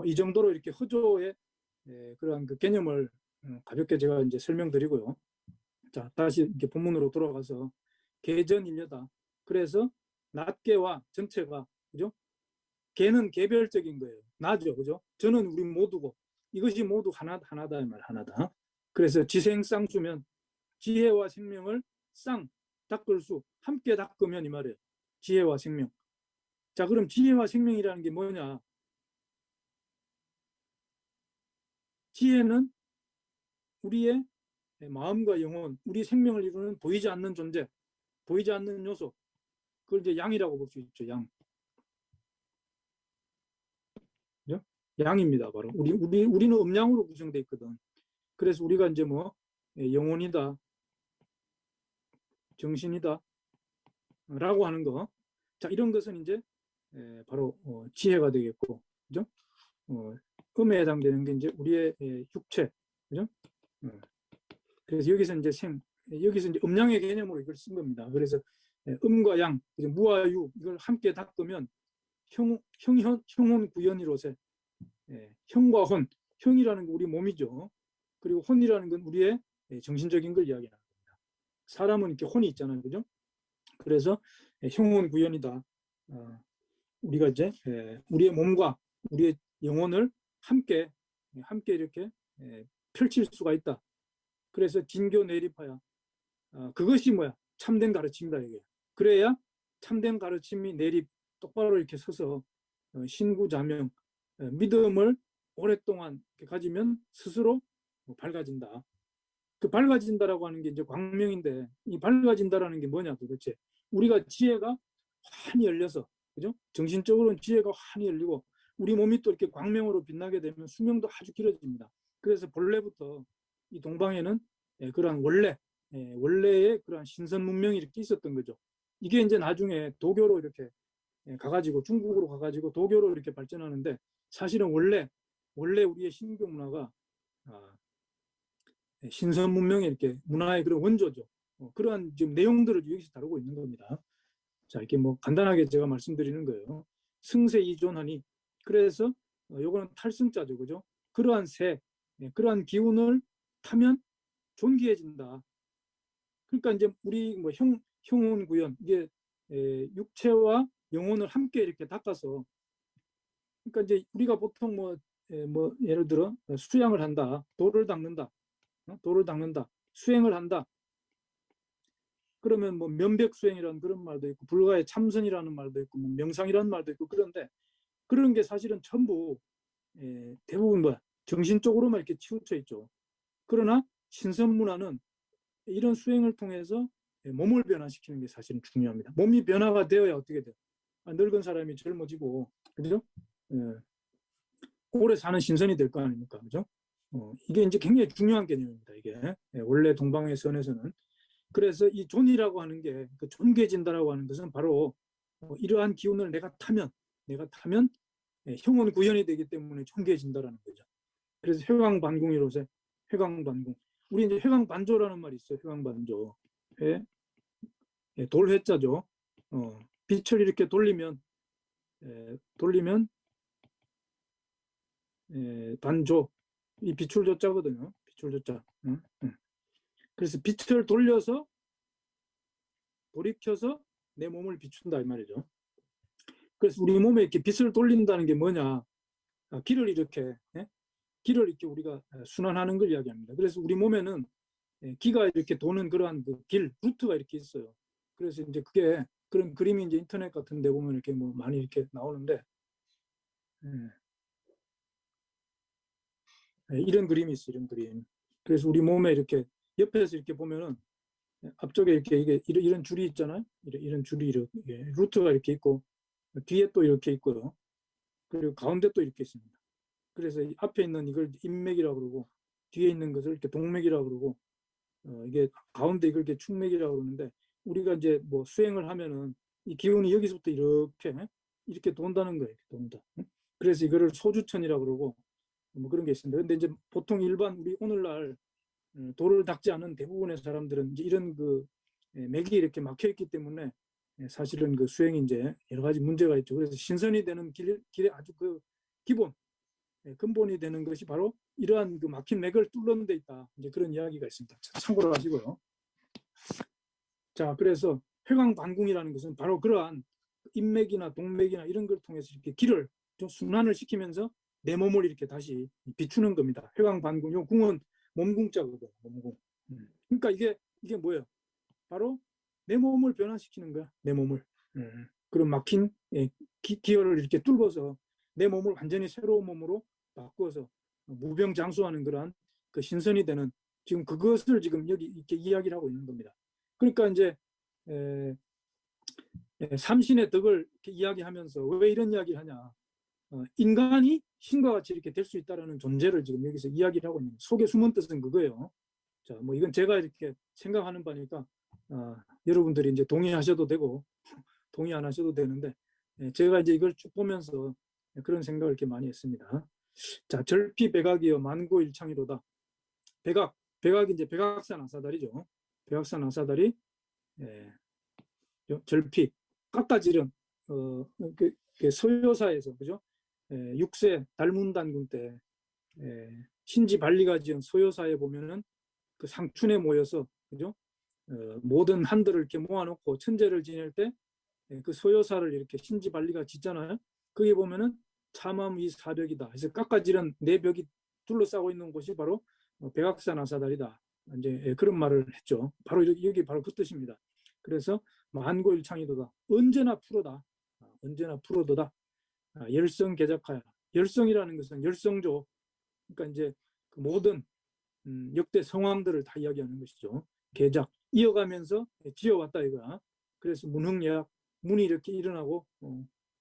이 정도로 이렇게 허조의 그러한 그 개념을 가볍게 제가 이제 설명드리고요. 자 다시 이렇게 본문으로 돌아가서 개전일녀다. 그래서 낱개와 전체가 그죠? 개는 개별적인 거예요. 나죠, 그죠? 저는 우리 모두고 이것이 모두 하나다 이 말 하나다. 그래서 지생쌍수면 지혜와 생명을 닦을 수 함께 닦으면 이 말이에요. 지혜와 생명. 자 그럼 지혜와 생명이라는 게 뭐냐? 지혜는 우리의 마음과 영혼, 우리 생명을 이루는 보이지 않는 존재, 보이지 않는 요소. 그걸 이제 양이라고 볼 수 있죠. 양. 그죠? 양입니다. 바로 우리는 음양으로 구성되어 있거든. 그래서 우리가 이제 뭐 영혼이다, 정신이다 라고 하는 거. 자 이런 것은 이제 바로 지혜가 되겠고, 그죠? 음에 해당되는 게 이제 우리의 육체, 그죠? 그래서 여기서 이제 음양의 개념으로 이걸 쓴 겁니다. 그래서 음과 양, 무와 유 이걸 함께 닦으면 형혼 구연이로세. 형과 혼, 형이라는 건 우리 몸이죠. 그리고 혼이라는 건 우리의 정신적인 걸 이야기하는 겁니다. 사람은 이렇게 혼이 있잖아요, 그죠? 그래서 형혼 구연이다. 우리가 이제 우리의 몸과 우리의 영혼을 함께 이렇게 펼칠 수가 있다. 그래서 진교 내립하여 그것이 뭐야? 참된 가르침이다 이게. 그래야 참된 가르침이 똑바로 이렇게 서서 신구자명 믿음을 오랫동안 가지면 스스로 밝아진다. 그 밝아진다라고 하는 게 이제 광명인데 이 밝아진다라는 게 뭐냐 도대체? 우리가 지혜가 환히 열려서 그죠? 정신적으로는 지혜가 환히 열리고 우리 몸이 또 이렇게 광명으로 빛나게 되면 수명도 아주 길어집니다. 그래서 본래부터 이 동방에는 그러한 원래의 그러한 신선 문명이 이렇게 있었던 거죠. 이게 이제 나중에 도교로 이렇게 가가지고 중국으로 가가지고 도교로 이렇게 발전하는데 사실은 원래 우리의 신교 문화가 신선 문명의 이렇게 문화의 그런 원조죠. 그러한 지금 내용들을 여기서 다루고 있는 겁니다. 자, 이렇게 뭐 간단하게 제가 말씀드리는 거예요. 승세 이존하니 그래서 요거는 탈승자죠, 그죠? 그러한 그러한 기운을 타면 존귀해진다. 그러니까 이제 우리 뭐 형혼 구현 이게 육체와 영혼을 함께 이렇게 닦아서 그러니까 이제 우리가 보통 뭐 예를 들어 수양을 한다, 돌을 닦는다, 수행을 한다. 그러면 뭐 면백수행이라는 그런 말도 있고 불가의 참선이라는 말도 있고 뭐 명상이라는 말도 있고 그런데 그런 게 사실은 전부 대부분 뭐 정신적으로만 이렇게 치우쳐 있죠. 그러나 신선문화는 이런 수행을 통해서 몸을 변화시키는 게 사실은 중요합니다. 몸이 변화가 되어야 어떻게 돼요? 늙은 사람이 젊어지고 그죠? 오래 사는 신선이 될 거 아닙니까? 그죠? 이게 이제 굉장히 중요한 개념입니다. 이게 원래 동방의 선에서는 그래서 이 존이라고 하는 게 그 존귀해진다라고 하는 것은 바로 이러한 기운을 내가 타면 형은 구현이 되기 때문에 존귀해진다라는 거죠. 그래서 회광반궁이로서 회광반궁. 우리 이제 회광반조라는 말이 있어요. 회광반조. 돌회자죠. 빛을 이렇게 돌리면 반조. 이 비출조자거든요. 비출조자. 그래서 빛을 돌려서 돌이켜서 내 몸을 비춘다 이 말이죠. 그래서 우리 몸에 이렇게 빛을 돌린다는 게 뭐냐? 길을 이렇게 길을 이렇게 우리가 순환하는 걸 이야기합니다. 그래서 우리 몸에는 기가 이렇게 도는 그러한 그 길, 루트가 이렇게 있어요. 그래서 이제 그게 그런 그림이 이제 인터넷 같은 데 보면 이렇게 뭐 많이 이렇게 나오는데, 이런 그림이 있어요, 이런 그림. 그래서 우리 몸에 이렇게 옆에서 이렇게 보면은 앞쪽에 이렇게 이런 줄이 있잖아요. 이런 줄이 이렇게 루트가 이렇게 있고, 뒤에 또 이렇게 있고요. 그리고 가운데 또 이렇게 있습니다. 그래서 앞에 있는 이걸 인맥이라고 그러고, 뒤에 있는 것을 이렇게 동맥이라고 그러고, 이게 가운데 이걸 이렇게 축맥이라고 그러는데, 우리가 이제 뭐 수행을 하면은 이 기운이 여기서부터 이렇게 돈다는 거예요. 이렇게 돈다. 그래서 이거를 소주천이라고 그러고 뭐 그런 게 있습니다. 근데 이제 보통 일반 우리 오늘날 도를 닦지 않은 대부분의 사람들은 이제 이런 그 맥이 이렇게 막혀 있기 때문에 사실은 그 수행이 이제 여러 가지 문제가 있죠. 그래서 신선이 되는 길의 아주 그 기본 근본이 되는 것이 바로 이러한 그 막힌 맥을 뚫는 데 있다. 이제 그런 이야기가 있습니다. 참고로 하시고요. 자, 그래서 회광반궁이라는 것은 바로 그러한 인맥이나 동맥이나 이런 걸 통해서 이렇게 길을 좀 순환을 시키면서 내 몸을 이렇게 다시 비추는 겁니다. 회광반궁, 요 궁은 몸궁자거든요. 몸궁. 그러니까 이게 뭐예요? 바로 내 몸을 변화시키는 거야. 내 몸을. 그런 막힌 기혈을 이렇게 뚫어서 내 몸을 완전히 새로운 몸으로 바꾸어서 무병장수하는 그러한 그 신선이 되는 지금 그것을 지금 여기 이렇게 이야기를 하고 있는 겁니다. 그러니까 이제 삼신의 덕을 이렇게 이야기하면서 왜 이런 이야기를 하냐? 인간이 신과 같이 이렇게 될 수 있다는 존재를 지금 여기서 이야기를 하고 있는 속에 숨은 뜻은 그거예요. 자, 뭐 이건 제가 이렇게 생각하는 바니까 여러분들이 이제 동의하셔도 되고 동의 안 하셔도 되는데 제가 이제 이걸 쭉 보면서 그런 생각을 이렇게 많이 했습니다. 자, 절피백악이여 만고일창이로다. 백악이 이제 백악산 아사달이죠. 백악산 아사달이 절피 깎아지른 소요사에서 그죠? 6세 달문단군 때 신지 발리가 지은 소요사에 보면은 그 상춘에 모여서 그죠? 모든 한들을 이렇게 모아놓고 천재를 지낼 때 그 소요사를 이렇게 신지 발리가 짓잖아요. 거기 보면은 참암이 사벽이다. 그래서 깎아지른 네 벽이 둘러싸고 있는 곳이 바로 백악산 아사달이다. 이제 그런 말을 했죠. 바로 여기 바로 그 뜻입니다. 그래서 만고일창이도다. 언제나 프로다. 언제나 프로도다. 열성계작하야. 열성이라는 것은 열성조. 그러니까 이제 그 모든 역대 성왕들을 다 이야기하는 것이죠. 계작 이어가면서 지어왔다 이거야. 그래서 문흥예약 문이 이렇게 일어나고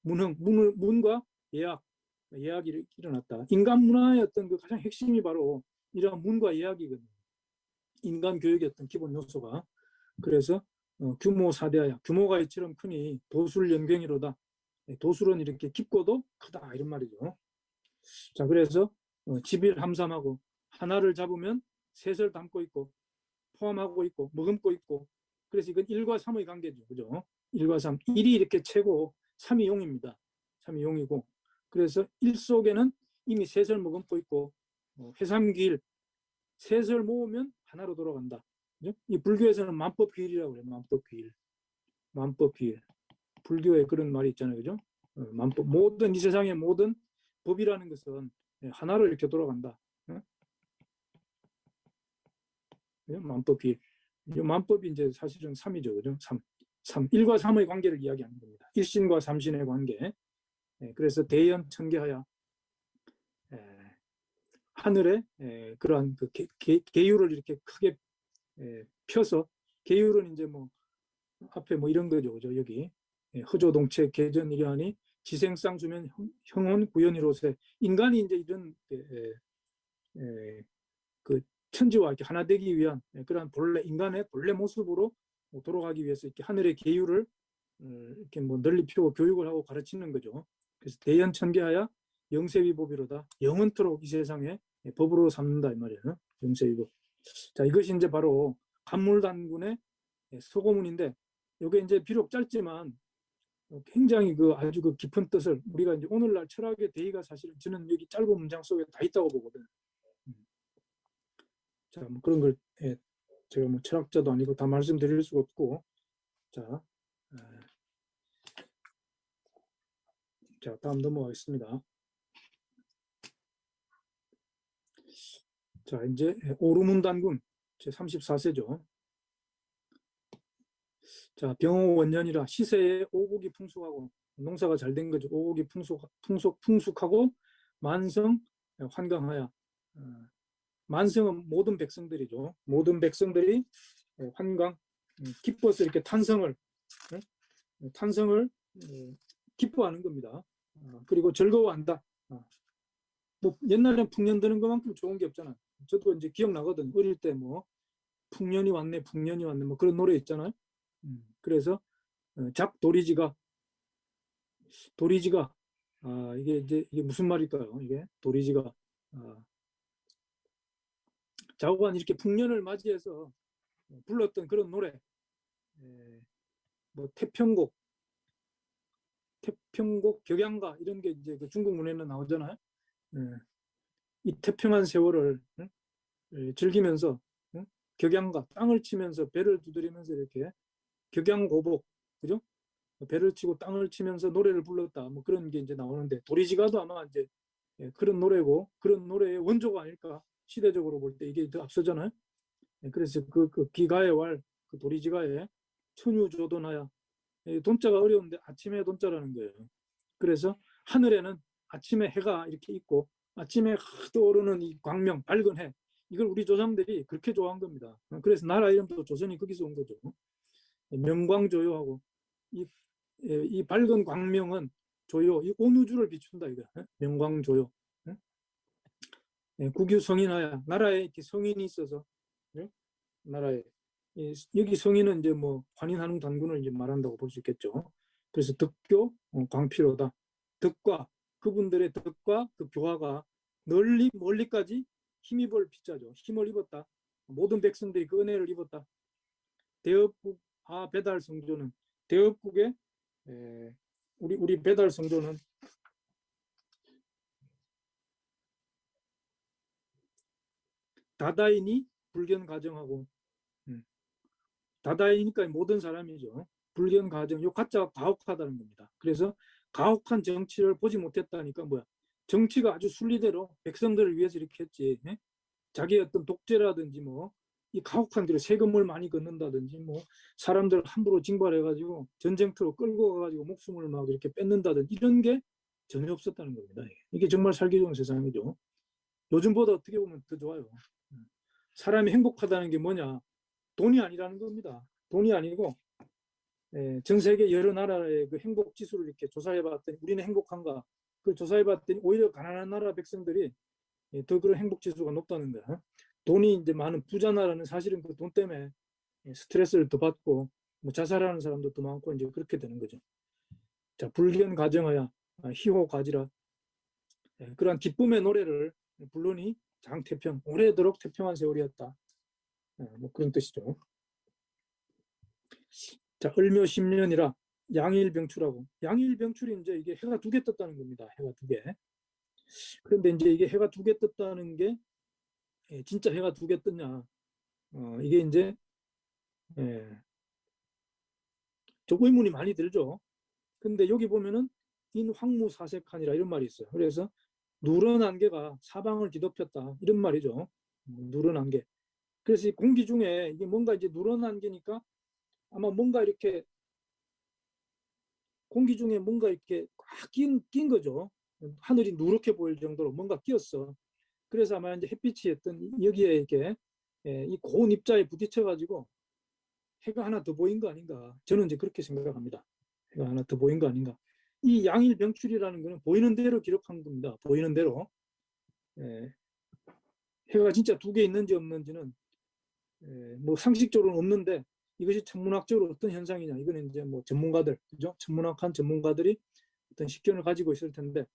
문과 예약이 일어났다. 인간 문화의 어떤 그 가장 핵심이 바로 이런 문과 예약이거든요. 인간 교육의 어떤 기본 요소가. 그래서 규모 사대하야 규모가 이처럼 크니 도술연경이로다. 도술은 이렇게 깊고도 크다 이런 말이죠. 자, 그래서 지빌함삼하고 하나를 잡으면 셋을 담고 있고 포함하고 있고 머금고 있고 그래서 이건 1과 3의 관계죠. 그죠? 1과 3. 1이 이렇게 최고 3이 용입니다. 3이 용이고 그래서 1 속에는 이미 셋을 머금고 있고 해삼기일 셋을 모으면 하나로 돌아간다. 그죠? 이 불교에서는 만법귀일이라고 그래요. 만법귀일. 만법귀일. 불교에 그런 말이 있잖아요. 그죠? 만법. 모든 이 세상의 모든 법이라는 것은 하나로 이렇게 돌아간다. 만법이 만법이 이제 사실은 3이죠. 그죠? 3. 1과 3의 관계를 이야기하는 겁니다. 일신과 삼신의 관계. 그래서 대연 천계하야 하늘에 그러한 그 계율을 이렇게 크게 펴서 계율은 이제 뭐 앞에 뭐 이런 거죠. 그죠? 여기 허조동체 개전이려하니 지생쌍수면 형원 구현이로세 인간이 이제 이런 그 천지와 이렇게 하나 되기 위한 그런 인간의 본래 모습으로 돌아가기 위해서 이렇게 하늘의 계율을 이렇게 뭐 널리 펴고 교육을 하고 가르치는 거죠. 그래서 대연천계하야 영세위법이로다. 영원토록 이 세상에 법으로 삼는다 이 말이에요. 영세위법. 자, 이것이 이제 바로 간물단군의 서고문인데 이게 이제 비록 짧지만 굉장히 그 아주 그 깊은 뜻을 우리가 이제 오늘날 철학의 대의가 사실은 저는 여기 짧은 문장 속에 다 있다고 보거든. 자, 뭐 그런 걸 제가 뭐 철학자도 아니고 다 말씀드릴 수가 없고, 자, 자, 다음 넘어가겠습니다. 자, 이제 오르문단군 제 34세죠. 자, 병호 원년이라 시세에 오곡이 풍숙하고 농사가 잘 된 거죠. 오곡이 풍숙하고 만성 환강하여 만성은 모든 백성들이죠. 모든 백성들이 환강 기뻐서 이렇게 탄성을 기뻐하는 겁니다. 그리고 즐거워한다. 뭐 옛날엔 풍년 드는 것만큼 좋은 게 없잖아. 저도 이제 기억나거든. 어릴 때 뭐 풍년이 왔네, 풍년이 왔네, 뭐 그런 노래 있잖아요. 그래서 잡도리지가 이게 무슨 말일까요? 이게 도리지가 자우간 이렇게 풍년을 맞이해서 불렀던 그런 노래, 뭐 태평곡, 격양가 이런 게 이제 그 중국 문에는 나오잖아요. 이 태평한 세월을 즐기면서 격양가 땅을 치면서 배를 두드리면서 이렇게 격양고복, 그죠? 배를 치고 땅을 치면서 노래를 불렀다. 뭐 그런 게 이제 나오는데 도리지가도 아마 이제 그런 노래고 그런 노래의 원조가 아닐까. 시대적으로 볼 때 이게 더 앞서잖아요. 그래서 그 기가의 왈, 그 도리지가의 천유조도나야 돈자가 어려운데 아침에 돈자라는 거예요. 그래서 하늘에는 아침에 해가 이렇게 있고 아침에 떠오르는 이 광명, 밝은 해, 이걸 우리 조상들이 그렇게 좋아한 겁니다. 그래서 나라 이름도 조선이 거기서 온 거죠. 명광조요하고 이 밝은 광명은 조요, 이 온 우주를 비춘다 이거. 명광조요. 국유성인하야, 나라에 이렇게 성인이 있어서 나라에 여기 성인은 이제 뭐 환인한웅 단군을 이제 말한다고 볼 수 있겠죠. 그래서 덕교 광피로다. 덕과 그분들의 덕과 그 교화가 널리 멀리까지 힘입을 비자죠. 힘을 입었다. 모든 백성들이 그 은혜를 입었다. 대업국 배달 성조는 대업국의 우리 배달 성조는 다다인이 불견 가정하고 다다이니까 모든 사람이죠. 불견 가정, 요 가짜가 가혹하다는 겁니다. 그래서 가혹한 정치를 보지 못했다니까 뭐야. 정치가 아주 순리대로 백성들을 위해서 이렇게 했지. 자기의 어떤 독재라든지 뭐 이 가혹한 대로 세금을 많이 걷는다든지 뭐 사람들 함부로 징발해가지고 전쟁터로 끌고 가가지고 목숨을 막 이렇게 뺏는다든지 이런 게 전혀 없었다는 겁니다. 이게 정말 살기 좋은 세상이죠. 요즘보다 어떻게 보면 더 좋아요. 사람이 행복하다는 게 뭐냐? 돈이 아니라는 겁니다. 돈이 아니고 전 세계 여러 나라의 그 행복 지수를 이렇게 조사해봤더니 우리는 행복한가? 그걸 조사해봤더니 오히려 가난한 나라 백성들이 더 그런 행복 지수가 높다는 거야. 돈이 이제 많은 부자 나라는 사실은 그 돈 때문에 스트레스를 더 받고 뭐 자살하는 사람도 더 많고 이제 그렇게 되는 거죠. 자, 불견 가정하야 희호 가지라. 그러한 기쁨의 노래를 불러니 장태평, 오래도록 태평한 세월이었다. 뭐 그런 뜻이죠. 자, 을묘 10년이라 양일병출하고, 양일병출이 이제 이게 해가 두 개 떴다는 겁니다. 해가 두 개. 그런데 이제 이게 해가 두 개 떴다는 게 진짜 해가 두 개 떴냐? 이게 이제 좀 의문이 많이 들죠. 근데 여기 보면은 인황무사색하니라 이런 말이 있어요. 그래서 누런 안개가 사방을 뒤덮였다 이런 말이죠. 누런 안개. 그래서 이 공기 중에 이게 뭔가 이제 누런 안개니까 아마 뭔가 이렇게 공기 중에 뭔가 이렇게 꽉 낀 거죠. 하늘이 누렇게 보일 정도로 뭔가 끼었어. 그래서 아마 이제 햇빛이 했던 여기에 이렇게 이 고온 입자에 부딪혀가지고 해가 하나 더 보인 거 아닌가. 저는 이제 그렇게 생각합니다. 해가 하나 더 보인 거 아닌가. 이 양일병출이라는 거는 보이는 대로 기록한 겁니다. 보이는 대로. 해가 진짜 두 개 있는지 없는지는 뭐 상식적으로는 없는데 이것이 천문학적으로 어떤 현상이냐. 이거는 이제 뭐 전문가들, 그죠? 천문학한 전문가들이 어떤 식견을 가지고 있을 텐데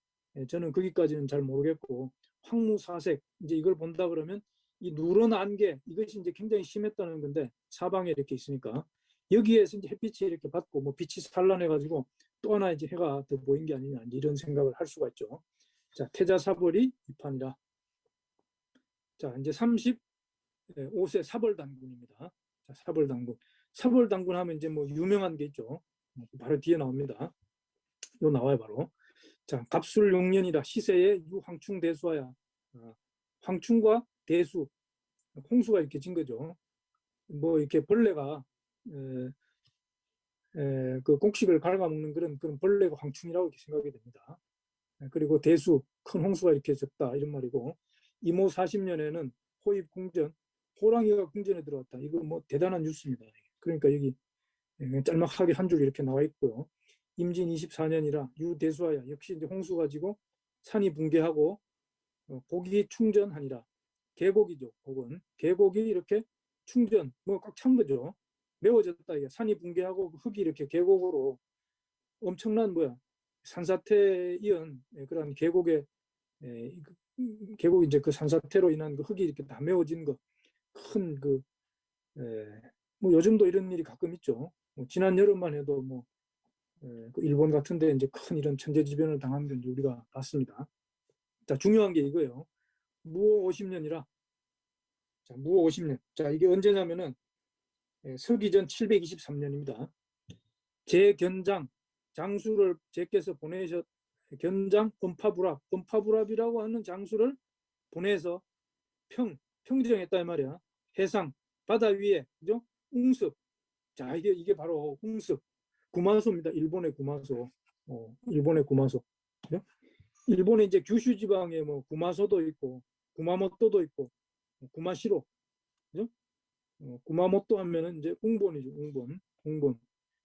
저는 거기까지는 잘 모르겠고 황무사색 이제 이걸 본다 그러면 이 누런 안개 이것이 이제 굉장히 심했다는 건데 사방에 이렇게 있으니까 여기에서 이제 햇빛이 이렇게 받고 뭐 빛이 산란해 가지고 또 하나 이제 해가 더 보인 게 아니냐 이런 생각을 할 수가 있죠. 자, 태자사벌이 비판이라. 자, 이제 35세 사벌단군입니다. 자, 사벌단군. 사벌단군 하면 이제 뭐 유명한 게 있죠. 바로 뒤에 나옵니다. 이거 나와요 바로. 자, 갑술 6년이라 시세에 유황충대수하야. 황충과 대수, 홍수가 이렇게 진 거죠. 뭐 이렇게 벌레가 그 곡식을 갉아먹는 그런 벌레가 황충이라고 이렇게 생각이 됩니다. 그리고 대수, 큰 홍수가 이렇게 졌다 이런 말이고, 이모 40년에는 호입 궁전, 호랑이가 궁전에 들어왔다. 이거 뭐 대단한 뉴스입니다. 그러니까 여기 짤막하게 한 줄 이렇게 나와 있고요. 임진 24년이라 유대수하야. 역시 이제 홍수 가지고 산이 붕괴하고 곡이 충전하니라. 계곡이죠. 곡은 계곡이 이렇게 충전 뭐 꽉 찬 거죠. 메워졌다. 이게 산이 붕괴하고 흙이 이렇게 계곡으로 엄청난 뭐야 산사태에 이은 그런 계곡의 계곡 이제 그 산사태로 인한 그 흙이 이렇게 다 메워진 거 큰 그 뭐 요즘도 이런 일이 가끔 있죠. 뭐 지난 여름만 해도 뭐 그 일본 같은데 이제 큰 이런 천재지변을 당한 걸 우리가 봤습니다. 자, 중요한 게 이거예요. 무호 50년이라. 자, 무호 50년. 자, 이게 언제냐면은 서기전 723년입니다. 제견장 장수를 제께서 보내셨 견장 음파불압이라고 하는 장수를 보내서 평정했다 이 말이야. 해상 바다 위에 그죠? 웅습. 자, 이게 바로 웅습. 구마소입니다. 일본의 구마소. 일본의 구마소. 그죠? 일본의 이제 규슈 지방에 뭐 구마소도 있고 구마모토도 있고 구마시로. 그죠? 구마모토 하면은 이제 웅본이죠. 웅본.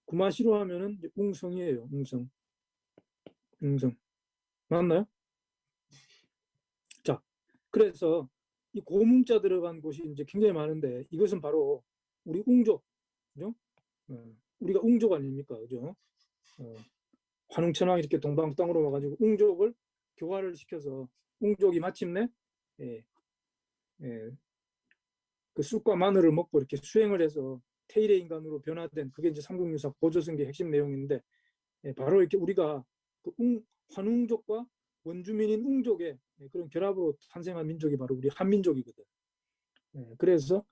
구마시로 하면은 이제 웅성이에요. 웅성. 맞나요? 자, 그래서 이 고문자 들어간 곳이 이제 굉장히 많은데 이것은 바로 우리 웅족, 그죠? 우리가 웅족 아닙니까, 그죠? 환웅천왕 이렇게 동방 땅으로 와가지고 웅족을 교화를 시켜서 웅족이 마침내 예, 예, 그 쑥과 마늘을 먹고 이렇게 수행을 해서 태일의 인간으로 변화된 그게 이제 삼국유사 고조승계 핵심 내용인데 바로 이렇게 우리가 그 환웅족과 원주민인 웅족의 그런 결합으로 탄생한 민족이 바로 우리 한민족이거든. 그래서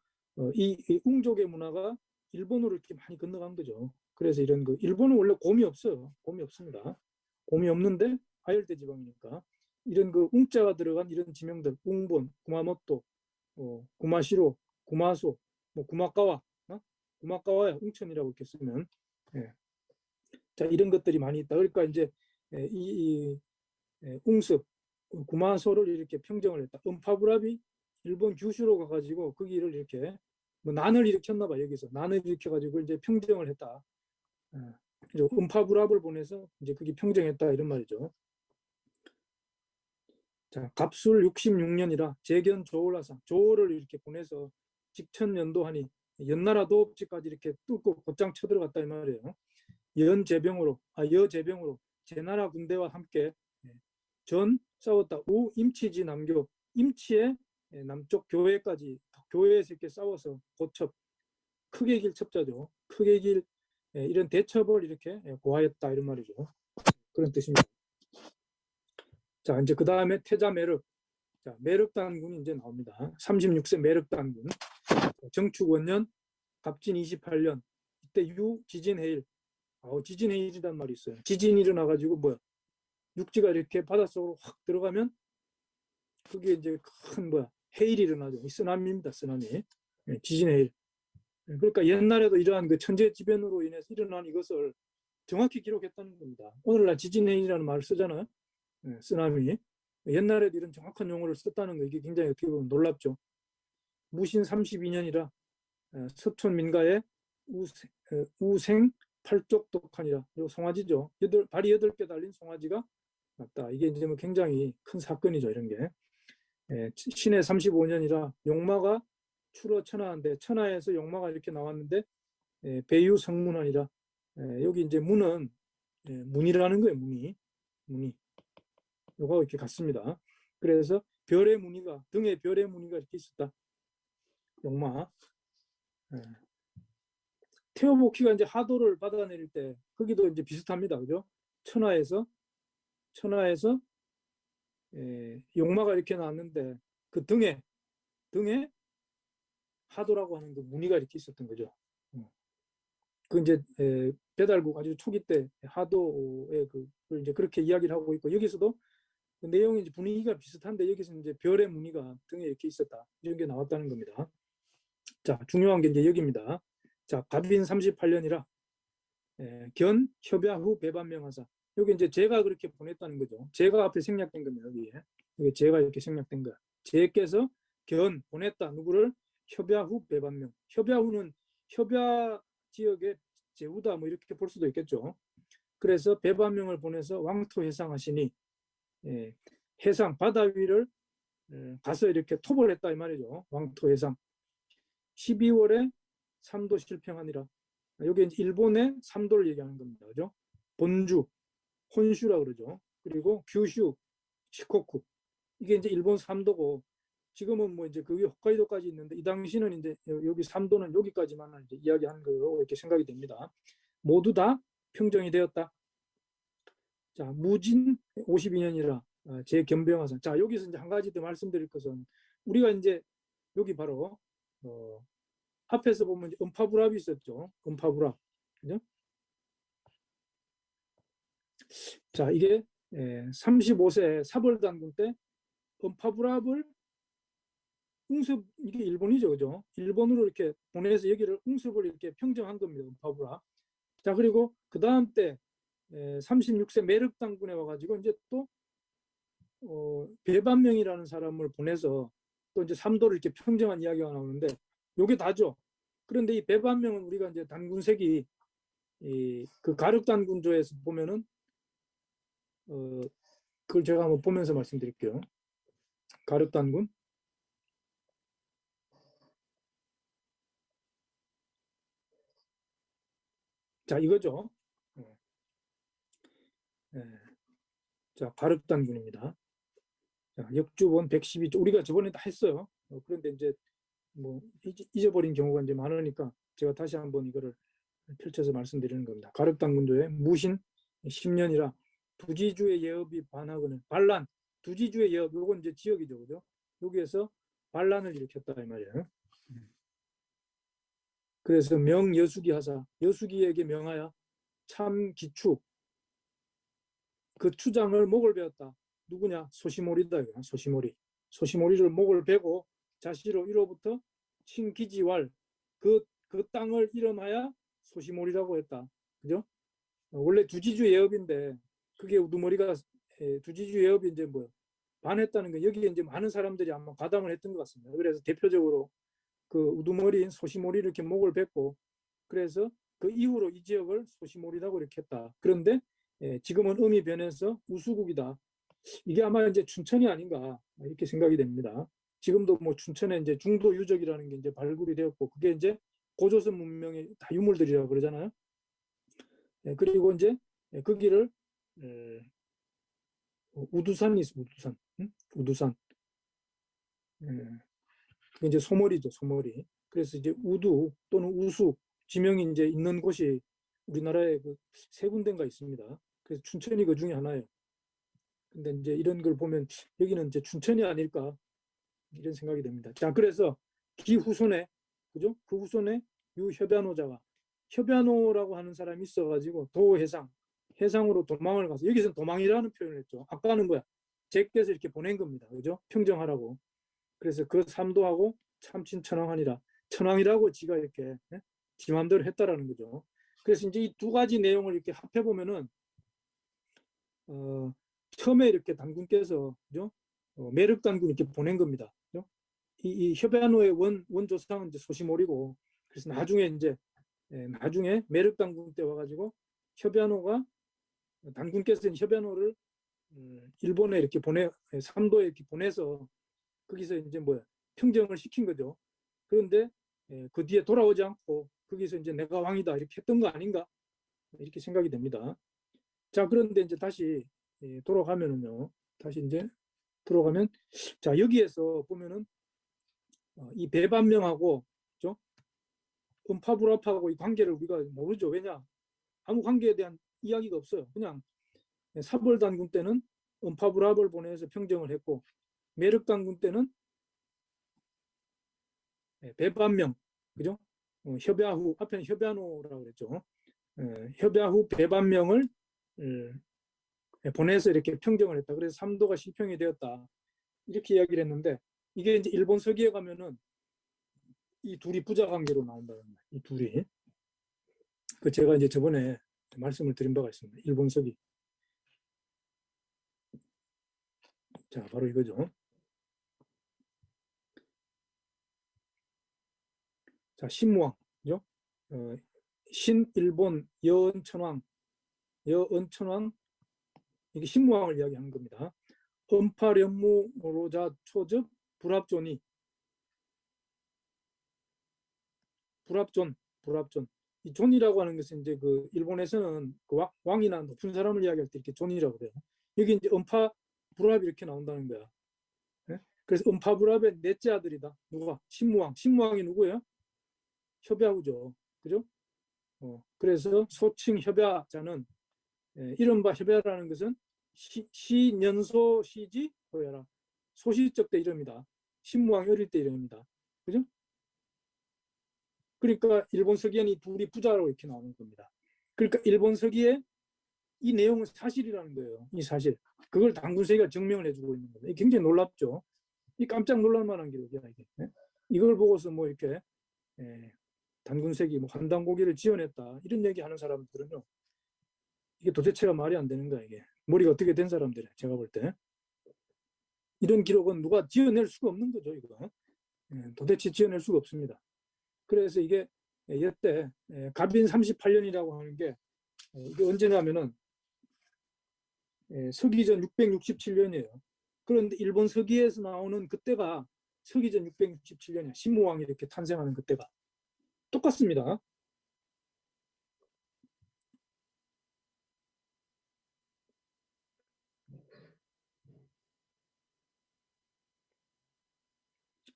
이 웅족의 문화가 일본으로 이렇게 많이 건너간 거죠. 그래서 이런 그 일본은 원래 곰이 없어요. 곰이 없습니다. 곰이 없는데 아열대 지방이니까 이런 그 웅자가 들어간 이런 지명들 웅본, 구마모토, 구마시로, 구마소, 뭐 구마카와, 구마카와야 웅천이라고 이렇게 쓰면 자 이런 것들이 많이 있다. 그러니까 이제 이 웅습, 구마소를 이렇게 평정을 했다. 음파부랍이 일본 규슈로 가가지고 거기를 이렇게 뭐 난을 일으켰나 봐. 여기서 난을 일으켜가지고 이제 평정을 했다. 음파부랍을 보내서 이제 그게 평정했다 이런 말이죠. 자, 갑술 66년이라 재견 조올라상 조를 이렇게 보내서 직천연도하니 연나라 도읍지까지 이렇게 뚫고 곧장 쳐들어갔다 이 말이에요. 여제병으로 제나라 군대와 함께 전 싸웠다. 우 임치지 남교 임치의 남쪽 교회까지 교회에서 이렇게 싸워서 고첩 크게 길 첩자죠. 크게 길 이런 대첩을 이렇게 고하였다 이런 말이죠. 그런 뜻입니다. 자 이제 그 다음에 태자 매륵. 자 매륵 단군이 이제 나옵니다. 36세 매륵 단군. 정축 원년 갑진 28년 이때 유 지진해일. 지진해일이란 말이 있어요. 지진이 일어나가지고 뭐야 육지가 이렇게 바닷속으로 확 들어가면 그게 이제 큰 뭐야 해일이 일어나죠. 이 쓰나미입니다. 쓰나미. 지진 해일. 그러니까 옛날에도 이러한 그 천재지변으로 인해서 일어난 이것을 정확히 기록했다는 겁니다. 오늘날 지진 해일이라는 말을 쓰잖아요. 쓰나미. 옛날에도 이런 정확한 용어를 썼다는 거 이게 굉장히 어떻게 보면 놀랍죠. 무신 32년이라 서촌 민가에 우생 팔쪽 독한이라 송아지죠. 발이 8개 달린 송아지가 맞다. 이게 이제 뭐 굉장히 큰 사건이죠. 이런 게. 신해 35년이라 용마가 추러 천하인데 천하에서 용마가 이렇게 나왔는데 배유 성문환이라 여기 이제 문은 문이라는 거예요. 문이 요거 이렇게 같습니다. 그래서 별의 무늬가 등에 별의 무늬가 이렇게 있었다. 용마. 테오보키가 이제 하도를 받아내릴 때 거기도 이제 비슷합니다. 그죠? 천하에서 용마가 이렇게 나왔는데 그 등에 하도라고 하는 그 무늬가 이렇게 있었던 거죠. 그 이제 배달국 아주 초기 때 하도에 그걸 이제 그렇게 이야기를 하고 있고, 여기서도 그 내용이 이제 분위기가 비슷한데 여기서 이제 별의 무늬가 등에 이렇게 있었다, 이런 게 나왔다는 겁니다. 자, 중요한 게 이제 여기입니다. 자, 갑인 38년이라 견 협야 후 배반명하사. 여기 이제 제가 그렇게 보냈다는 거죠. 제가 앞에 생략된 겁니다. 여기에 여기 제가 이렇게 생략된 거야. 제께서 견 보냈다. 누구를? 협야 후 배반명. 협야 후는 협야 지역의 제후다, 뭐 이렇게 볼 수도 있겠죠. 그래서 배반명을 보내서 왕토 해상하시니, 해상 바다 위를 가서 이렇게 톱을 했다 이 말이죠. 왕토 해상. 12월에 3도 실평하니라. 여기 이제 일본의 3도를 얘기하는 겁니다. 그죠? 본주, 혼슈라 그러죠. 그리고 규슈, 시코쿠. 이게 이제 일본 3도고, 지금은 뭐 이제 그 위에 홋카이도까지 있는데, 이 당시는 이제 여기 3도는 여기까지만 이제 이야기하는 거로 이렇게 생각이 됩니다. 모두 다 평정이 되었다. 자, 무진 52년이라 제견병하사. 자, 여기서 이제 한 가지 더 말씀드릴 것은, 우리가 이제 여기 바로 앞에서 보면 음파불합이 있었죠. 음파불합. 그죠? 자, 이게 35세 사벌단군 때 음파불합을 응습, 이게 일본이죠. 그죠? 일본으로 이렇게 보내서 여기를 응습을 이렇게 평정한 겁니다. 음파불합. 자, 그리고 그 다음 때 36세 매륵당군에 와가지고 이제 또 배반명이라는 사람을 보내서 또 이제 3도를 이렇게 평정한 이야기가 나오는데, 요게 다죠. 그런데 이 배반명은 우리가 이제 단군색이 그 가륵단군조에서 보면은 그걸 제가 한번 보면서 말씀드릴게요. 가륵단군. 자, 이거죠. 자, 가륵단군입니다. 자, 역주본 112조. 우리가 저번에 다 했어요. 그런데 이제 뭐 잊어버린 경우가 이제 많으니까 제가 다시 한번 이거를 펼쳐서 말씀드리는 겁니다. 가륵단군조의 무신 10년이라 두지주의 예업이 반하거늘. 반란, 두지주의 예업, 요건 이제 지역이죠. 그죠? 여기에서 반란을 일으켰다 이 말이에요. 그래서 명여수기 하사, 여수기에게 명하여 참 기축, 그 추장을 목을 베었다. 누구냐? 소시모리다. 소시모리. 소시모리를 목을 베고 자시로 이로부터 신기지왈, 그 땅을 일어나야 소시모리라고 했다. 그죠? 원래 두지주 예업인데, 그게 우두머리가 두지주 예업이 이제 뭐 반했다는 거, 여기에 이제 많은 사람들이 아마 가담을 했던 것 같습니다. 그래서 대표적으로 그 우두머리인 소시모리를 이렇게 목을 뱉고, 그래서 그 이후로 이 지역을 소시모리라고 이렇게 했다. 그런데 지금은 음이 변해서 우수국이다. 이게 아마 이제 춘천이 아닌가 이렇게 생각이 됩니다. 지금도 뭐 춘천에 이제 중도 유적이라는 게 이제 발굴이 되었고, 그게 이제 고조선 문명의 다 유물들이라고 그러잖아요. 그리고 이제 그 길을 우두산이 있어. 우두산. 응? 우두산. 그게 이제 소머리죠. 소머리. 그래서 이제 우두 또는 우수 지명이 이제 있는 곳이 우리나라에 그 세 군데인가 있습니다. 그래서 춘천이 그 중에 하나예요. 근데 이제 이런 걸 보면 여기는 이제 춘천이 아닐까 이런 생각이 됩니다. 자, 그래서 기후손에, 그죠? 그 후손에 유협야노자가, 협야노라고 하는 사람이 있어가지고 도해상, 해상으로 도망을 가서, 여기서는 도망이라는 표현을 했죠. 아까는 뭐야? 제께서 이렇게 보낸 겁니다. 그죠? 평정하라고. 그래서 그 삼도하고 참친 천왕하니라. 천왕이라고 지가 이렇게 지 마음대로 했다라는 거죠. 그래서 이제 이 두 가지 내용을 이렇게 합해 보면은 처음에 이렇게 단군께서, 그죠? 매륵 단군 이렇게 보낸 겁니다. 그죠? 이 협야노의 원조상은 이제 소시모리고, 그래서 나중에 매륵 단군 때 와가지고 협야노가, 단군께서 협야노를 일본에 이렇게 삼도에 이렇게 보내서 거기서 이제 뭐야 평정을 시킨 거죠. 그런데 그 뒤에 돌아오지 않고 거기서 이제 내가 왕이다 이렇게 했던 거 아닌가 이렇게 생각이 됩니다. 자, 그런데 이제 다시 돌아가면은요. 다시 이제 들어가면, 자, 여기에서 보면은 이 배반명하고, 그죠? 음파불합하고 이 관계를 우리가 모르죠. 왜냐? 아무 관계에 대한 이야기가 없어요. 그냥 사벌단군 때는 음파불합을 보내서 평정을 했고, 매륵단군 때는 배반명, 그죠? 협야 후, 앞에는 협야노라고 그랬죠. 협야 후 배반명을 보내서 이렇게 평정을 했다. 그래서 삼도가 실평이 되었다. 이렇게 이야기를 했는데, 이게 이제 일본 서기에 가면은 이 둘이 부자 관계로 나온다는 거예요. 이 둘이. 그 제가 이제 저번에 말씀을 드린 바가 있습니다. 일본 서기. 자, 바로 이거죠. 자, 신무왕이죠. 신일본 여은천왕, 여은천왕, 이게 신무왕을 이야기하는 겁니다. 음파련무로자 초즉 불합존이, 불합존. 이 존이라고 하는 것은 이제 그 일본에서는 그 왕이나 높은 사람을 이야기할 때 이렇게 존이라고 그래요. 여기 이제 음파 불합이 이렇게 나온다는 거야. 네? 그래서 음파 불합의 넷째 아들이다. 누가? 신무왕. 신무왕이 누구예요? 협야후죠. 그죠? 그래서 소칭 협야자는, 이른바 협야라는 것은 시년소 시지 호야라. 소시적 때 이름이다. 신무왕이 어릴 때 이름입니다. 그죠? 그러니까 일본 서기에는 이 둘이 부자로 이렇게 나오는 겁니다. 그러니까 일본 서기에 이 내용은 사실이라는 거예요. 이 사실. 그걸 단군세기가 증명을 해주고 있는 겁니다. 굉장히 놀랍죠. 이 깜짝 놀랄 만한 기록이야, 이게. 이걸 보고서 뭐 이렇게 단군세기 뭐 한단고기를 지어냈다 이런 얘기 하는 사람들은요, 이게 도대체가 말이 안 되는 거야. 이게 머리가 어떻게 된 사람들이야. 제가 볼 때 이런 기록은 누가 지어낼 수가 없는 거죠. 이거 도대체 지어낼 수가 없습니다. 그래서 이게 이때 갑인 38년이라고 하는 게 이게 언제냐면은 서기전 667년이에요. 그런데 일본 서기에서 나오는 그때가 서기전 667년이야. 신무왕이 이렇게 탄생하는 그때가 똑같습니다.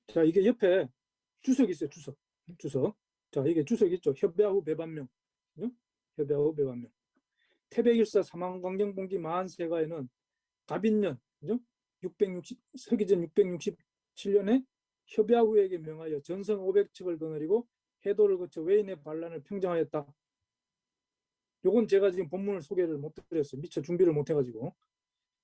자, 이게 옆에 주석 있어요. 주석. 자, 이게 주석 있죠. 협야후 배반명. 협야후 배반명. 태백일사 사망광경봉기 만세가에는 갑인년, 그죠? 660, 서기전 667년에 협야후에게 명하여 전선 500척을 거느리고 해도를 거쳐 외인의 반란을 평정하였다. 요건 제가 지금 본문을 소개를 못 드렸어요. 미처 준비를 못 해가지고.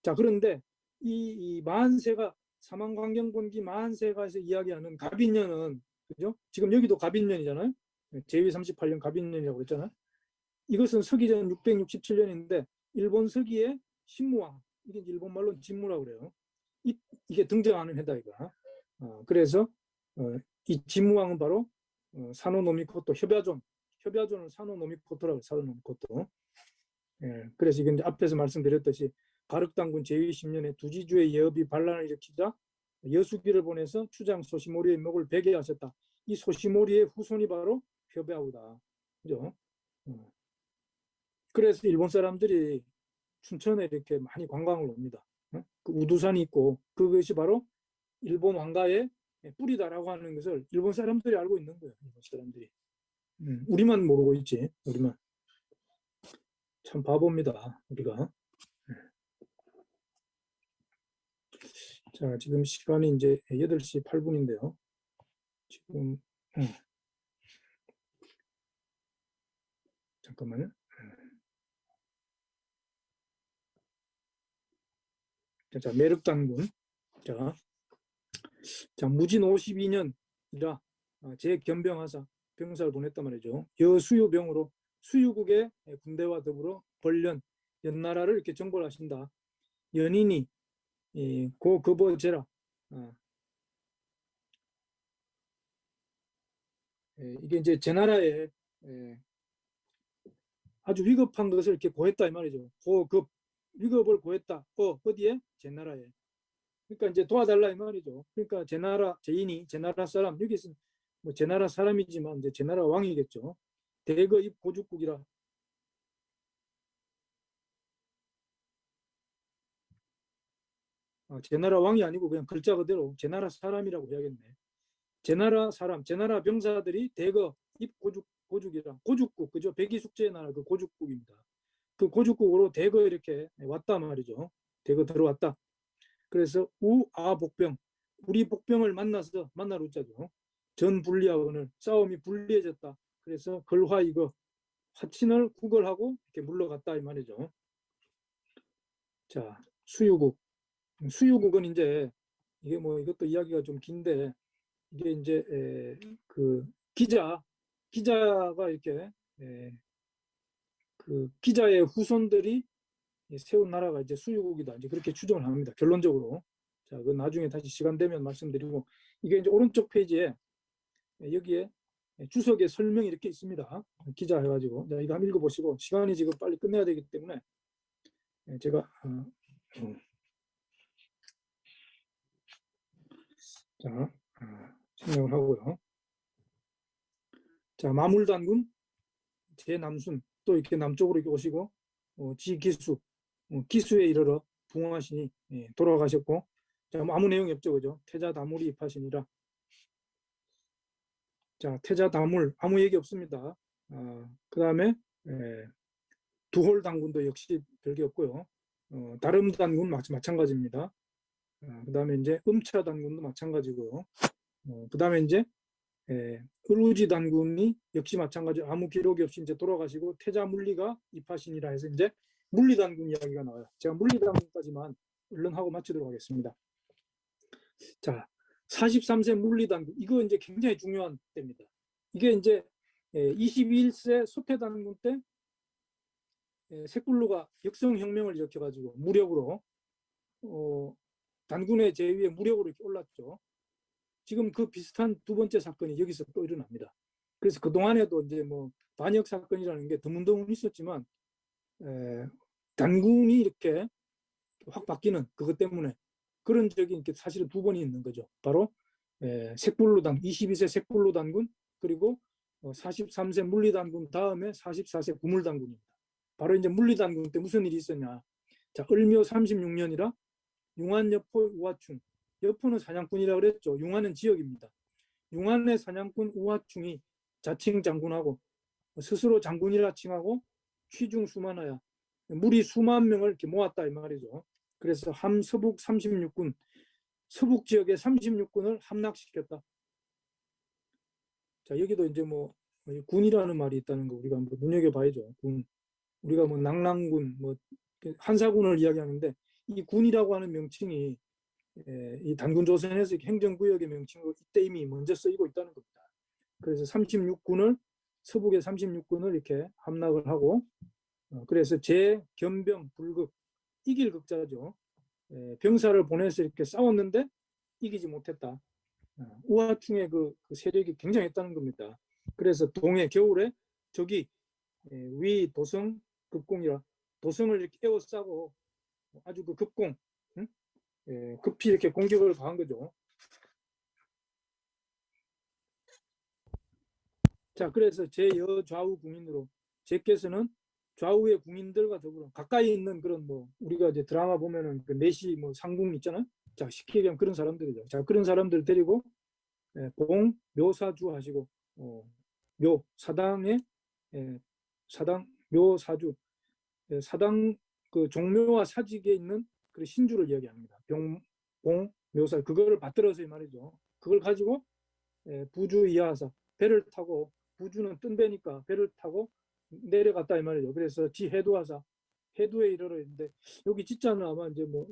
자, 그런데 이 만세가, 사망광경본기 만세가에서 이야기하는 갑인년은, 그죠? 지금 여기도 갑인년이잖아요. 제위 38년 갑인년이라고 그랬잖아요. 이것은 서기전 667년인데 일본 서기의 신무왕, 이게 일본 말로 진무라고 그래요. 이게 등장하는 해다 이거. 그래서 이 진무왕은 바로 사노노미코토 협야존을 사노노미코토라고 해요. 사노노미코토. 그래서 이건 앞에서 말씀드렸듯이 가륵당군 제위 10년에 두지주의 예업이 반란을 일으키자 여수기를 보내서 추장 소시모리의 목을 베게 하셨다. 이 소시모리의 후손이 바로 협야후다. 그죠? 그래서 일본 사람들이 춘천에 이렇게 많이 관광을 옵니다. 그 우두산이 있고 그것이 바로 일본 왕가의 뿌리다라고 하는 것을 일본 사람들이 알고 있는 거예요. 일본 사람들이. 우리만 모르고 있지. 우리만. 참 바보입니다. 우리가. 자, 지금 시간이 이제 8시 8분인데요. 지금 잠깐만요. 자, 매륵단군. 자, 무진 52년이라 재견병하사 병사를 보냈단 말이죠. 여수유병으로 수유국의 군대와 더불어 벌련, 연나라를 이렇게 정벌 하신다. 연인이 고급어제라. 이게 이제 제나라에 아주 위급한 것을 이렇게 고했다 이 말이죠. 고급 위급을 고했다. 어디에? 제나라에. 그러니까 이제 도와달라 이 말이죠. 그러니까 제나라 제인이 제나라 사람, 여기서 뭐 제나라 사람이지만 이제 제나라 왕이겠죠. 대거 입 고죽국이라. 제나라 왕이 아니고 그냥 글자 그대로 제나라 사람이라고 해야겠네. 제나라 사람, 제나라 병사들이 대거 입 고죽이라. 고죽국, 그죠? 백이숙제의 나라 그 고죽국입니다. 그 고죽국으로 대거 이렇게 왔다 말이죠. 대거 들어왔다. 그래서 우아 복병, 우리 복병을 만나러 자죠. 전 불리하거늘 싸움이 불리해졌다. 그래서 걸화 이거 화친을 구걸하고 이렇게 물러갔다 이 말이죠. 자, 수유국. 수유국은 이제 이게 뭐 이것도 이야기가 좀 긴데 이게 이제 그 기자가 이렇게 그 기자의 후손들이 세운 나라가 이제 수유국이다. 이제 그렇게 추정을 합니다. 결론적으로. 자, 그 나중에 다시 시간 되면 말씀드리고 이게 이제 오른쪽 페이지에 여기에 주석의 설명이 이렇게 있습니다. 기자 해가지고 자, 이거 한번 읽어보시고 시간이 지금 빨리 끝내야 되기 때문에 제가 자 설명을 하고요. 자, 마물단군 제남순 또 이렇게 남쪽으로 이렇게 오시고 지기수 기수에 이르러 붕어하시니 돌아가셨고 자, 뭐 아무 내용이 없죠, 그죠? 태자다물이 입하시니라. 자, 태자다물 아무 얘기 없습니다. 그 다음에 두홀 단군도 역시 별게 없고요. 다름 단군 마찬가지입니다. 그 다음에 이제 음차 단군도 마찬가지고요. 그 다음에 이제 을우지 단군이 역시 마찬가지 아무 기록이 없이 이제 돌아가시고 태자 물리가 입하신이라 해서 이제 물리 단군 이야기가 나와요. 제가 물리 단군까지만 얼른 하고 마치도록 하겠습니다. 자, 43세 물리 단군 이거 이제 굉장히 중요한 때입니다. 이게 이제 21세 소패 단군 때 색불로가 역성혁명을 일으켜가지고 무력으로 단군의 제위에 무력으로 이렇게 올랐죠. 지금 그 비슷한 두 번째 사건이 여기서 또 일어납니다. 그래서 그동안에도 이제 뭐 반역 사건이라는 게 드문드문 있었지만 단군이 이렇게 확 바뀌는 그것 때문에 그런 적이 사실은 두 번이 있는 거죠. 바로 색불로 단 22세 색불로 단군 그리고 43세 물리 단군 다음에 44세 구물 단군입니다. 바로 이제 물리 단군 때 무슨 일이 있었냐. 자, 을묘 36년이라 융안여포 우하충 여포는 사냥꾼이라고 그랬죠. 융안은 지역입니다. 융안의 사냥꾼 우하충이 자칭 장군하고 스스로 장군이라 칭하고 취중 수만하야 무리 수만 명을 이렇게 모았다 이 말이죠. 그래서 함서북 36군 서북 지역의 36군을 함락시켰다. 자, 여기도 이제 뭐 군이라는 말이 있다는 거 우리가 한번 눈여겨봐야죠. 군. 우리가 뭐 낙랑군, 뭐 한사군을 이야기하는데 이 군이라고 하는 명칭이 이 단군조선에서 행정구역의 명칭으로 이때 이미 먼저 쓰이고 있다는 겁니다. 그래서 36군을 서북의 36군을 이렇게 함락을 하고 그래서 제견병 불극 이길 극자죠. 병사를 보내서 이렇게 싸웠는데 이기지 못했다. 우하충의 그 세력이 굉장했다는 겁니다. 그래서 동해 겨울에 적이 위 도성 급공이라 도성을 이렇게 에워싸고 아주 그 급공 급히 이렇게 공격을 가한 거죠. 자, 그래서 제여좌우 궁인으로 제께서는 좌우의 궁인들과 더불어 가까이 있는 그런 뭐 우리가 이제 드라마 보면은 그 내시 뭐 상궁 있잖아요. 자, 쉽게 얘기하면 그런 사람들이죠. 자, 그런 사람들 데리고 봉 묘사주 하시고 묘 사당에 사당 묘사주 사당 그 종묘와 사직에 있는 그 신주를 이야기합니다. 봉 묘사 그거를 받들어서 이 말이죠. 그걸 가지고 부주 이하사 배를 타고 부주는 뜬 배니까 배를 타고 내려갔다 이 말이죠. 그래서 지해도하사 해도에 이르러 있는데 여기 지자는 아마 이제 뭐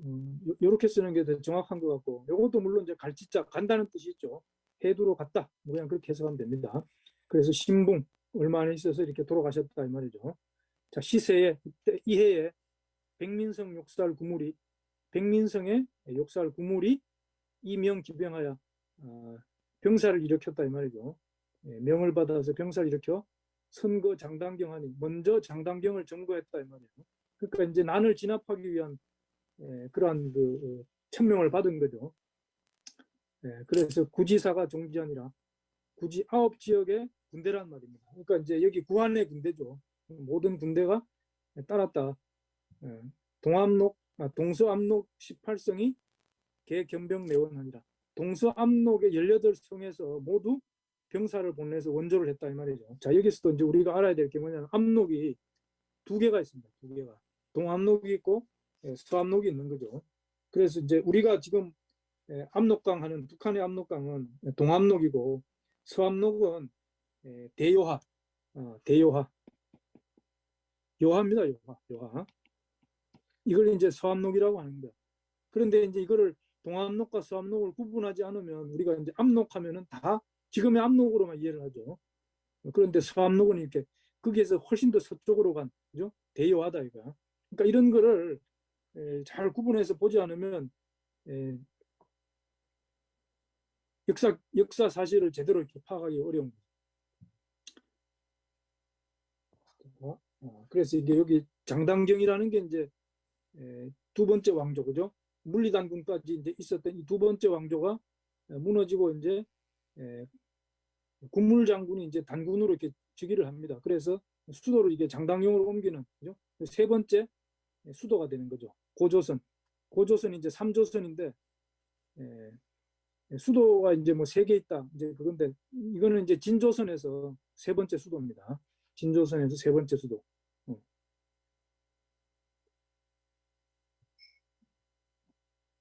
이렇게 쓰는 게 더 정확한 것 같고 이것도 물론 이제 갈지자 간다는 뜻이 있죠. 해도로 갔다 뭐 그냥 그렇게 해석하면 됩니다. 그래서 신봉 얼마 안 있어서 이렇게 돌아가셨다 이 말이죠. 자, 시세에 이해에 백민성 욕살 구물이 백민성의 욕살 구물이 이명 기병하여 병사를 일으켰다 이 말이죠. 명을 받아서 병사를 일으켜 선거 장단경하니 먼저 장단경을 점거했다 이 말이에요. 그러니까 이제 난을 진압하기 위한 그러한 그 천명을 받은 거죠. 그래서 구지사가 종지하니라 굳이 9지역의 군대란 말입니다. 그러니까 이제 여기 구한의 군대죠. 모든 군대가 따랐다. 동서암록 18성이 개견병내원하니라. 동서암록의 18성에서 모두 병사를 보내서 원조를 했다 이 말이죠. 자, 여기서도 이제 우리가 알아야 될 게 뭐냐면 압록이 두 개가 있습니다. 두 개가. 동압록이 있고 서압록이 있는 거죠. 그래서 이제 우리가 지금 압록강 하는 북한의 압록강은 동압록이고 서암록은 대요하, 대요하, 요하입니다. 요하. 이걸 이제 서암록이라고 하는 거야. 그런데 이제 이거를 동암록과 서암록을 구분하지 않으면 우리가 이제 암록하면은 다 지금의 암록으로만 이해를 하죠. 그런데 서암록은 이렇게 거기에서 훨씬 더 서쪽으로 간, 그죠? 대요하다 이거야. 그러니까 이런 거를 잘 구분해서 보지 않으면 역사 사실을 제대로 이렇게 파악하기 어려운 거죠. 그래서 이게 여기 장당경이라는 게 이제 두 번째 왕조, 그죠? 물리단군까지 이제 있었던 이 두 번째 왕조가 무너지고 이제 군물장군이 이제 단군으로 이렇게 즉위를 합니다. 그래서 수도를 이게 장당용으로 옮기는, 그죠? 세 번째 수도가 되는 거죠. 고조선. 고조선이 이제 3조선인데 수도가 이제 뭐 세 개 있다. 이제 그건데 이거는 이제 진조선에서 세 번째 수도입니다. 진조선에서 세 번째 수도.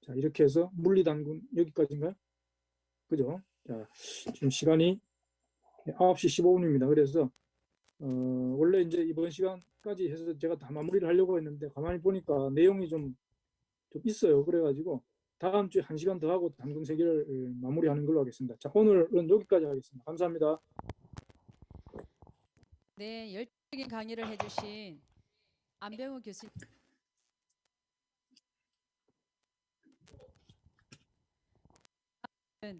자, 이렇게 해서 물리단군 여기까지인가요? 그죠? 자, 지금 시간이 9시 15분입니다. 그래서 원래 이제 이번 시간까지 해서 제가 다 마무리를 하려고 했는데 가만히 보니까 내용이 좀 있어요. 그래가지고 다음 주에 1시간 더 하고 단군 세계를 마무리하는 걸로 하겠습니다. 자, 오늘은 여기까지 하겠습니다. 감사합니다. 네, 열정적인 강의를 해주신 안병우 교수님.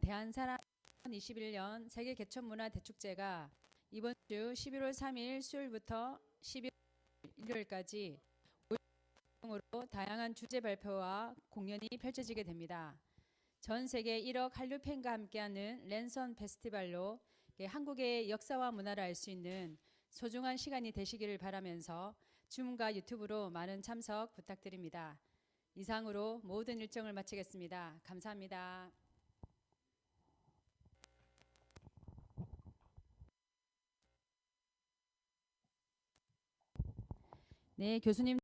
대한사람 2021년 세계 개천문화 대축제가 이번 주 11월 3일 수요일부터 11월 일요일까지 으로 다양한 주제 발표와 공연이 펼쳐지게 됩니다. 전 세계 1억 한류 팬과 함께하는 랜선 페스티벌로 한국의 역사와 문화를 알 수 있는 소중한 시간이 되시기를 바라면서 줌과 유튜브로 많은 참석 부탁드립니다. 이상으로 모든 일정을 마치겠습니다. 감사합니다. 네, 교수님.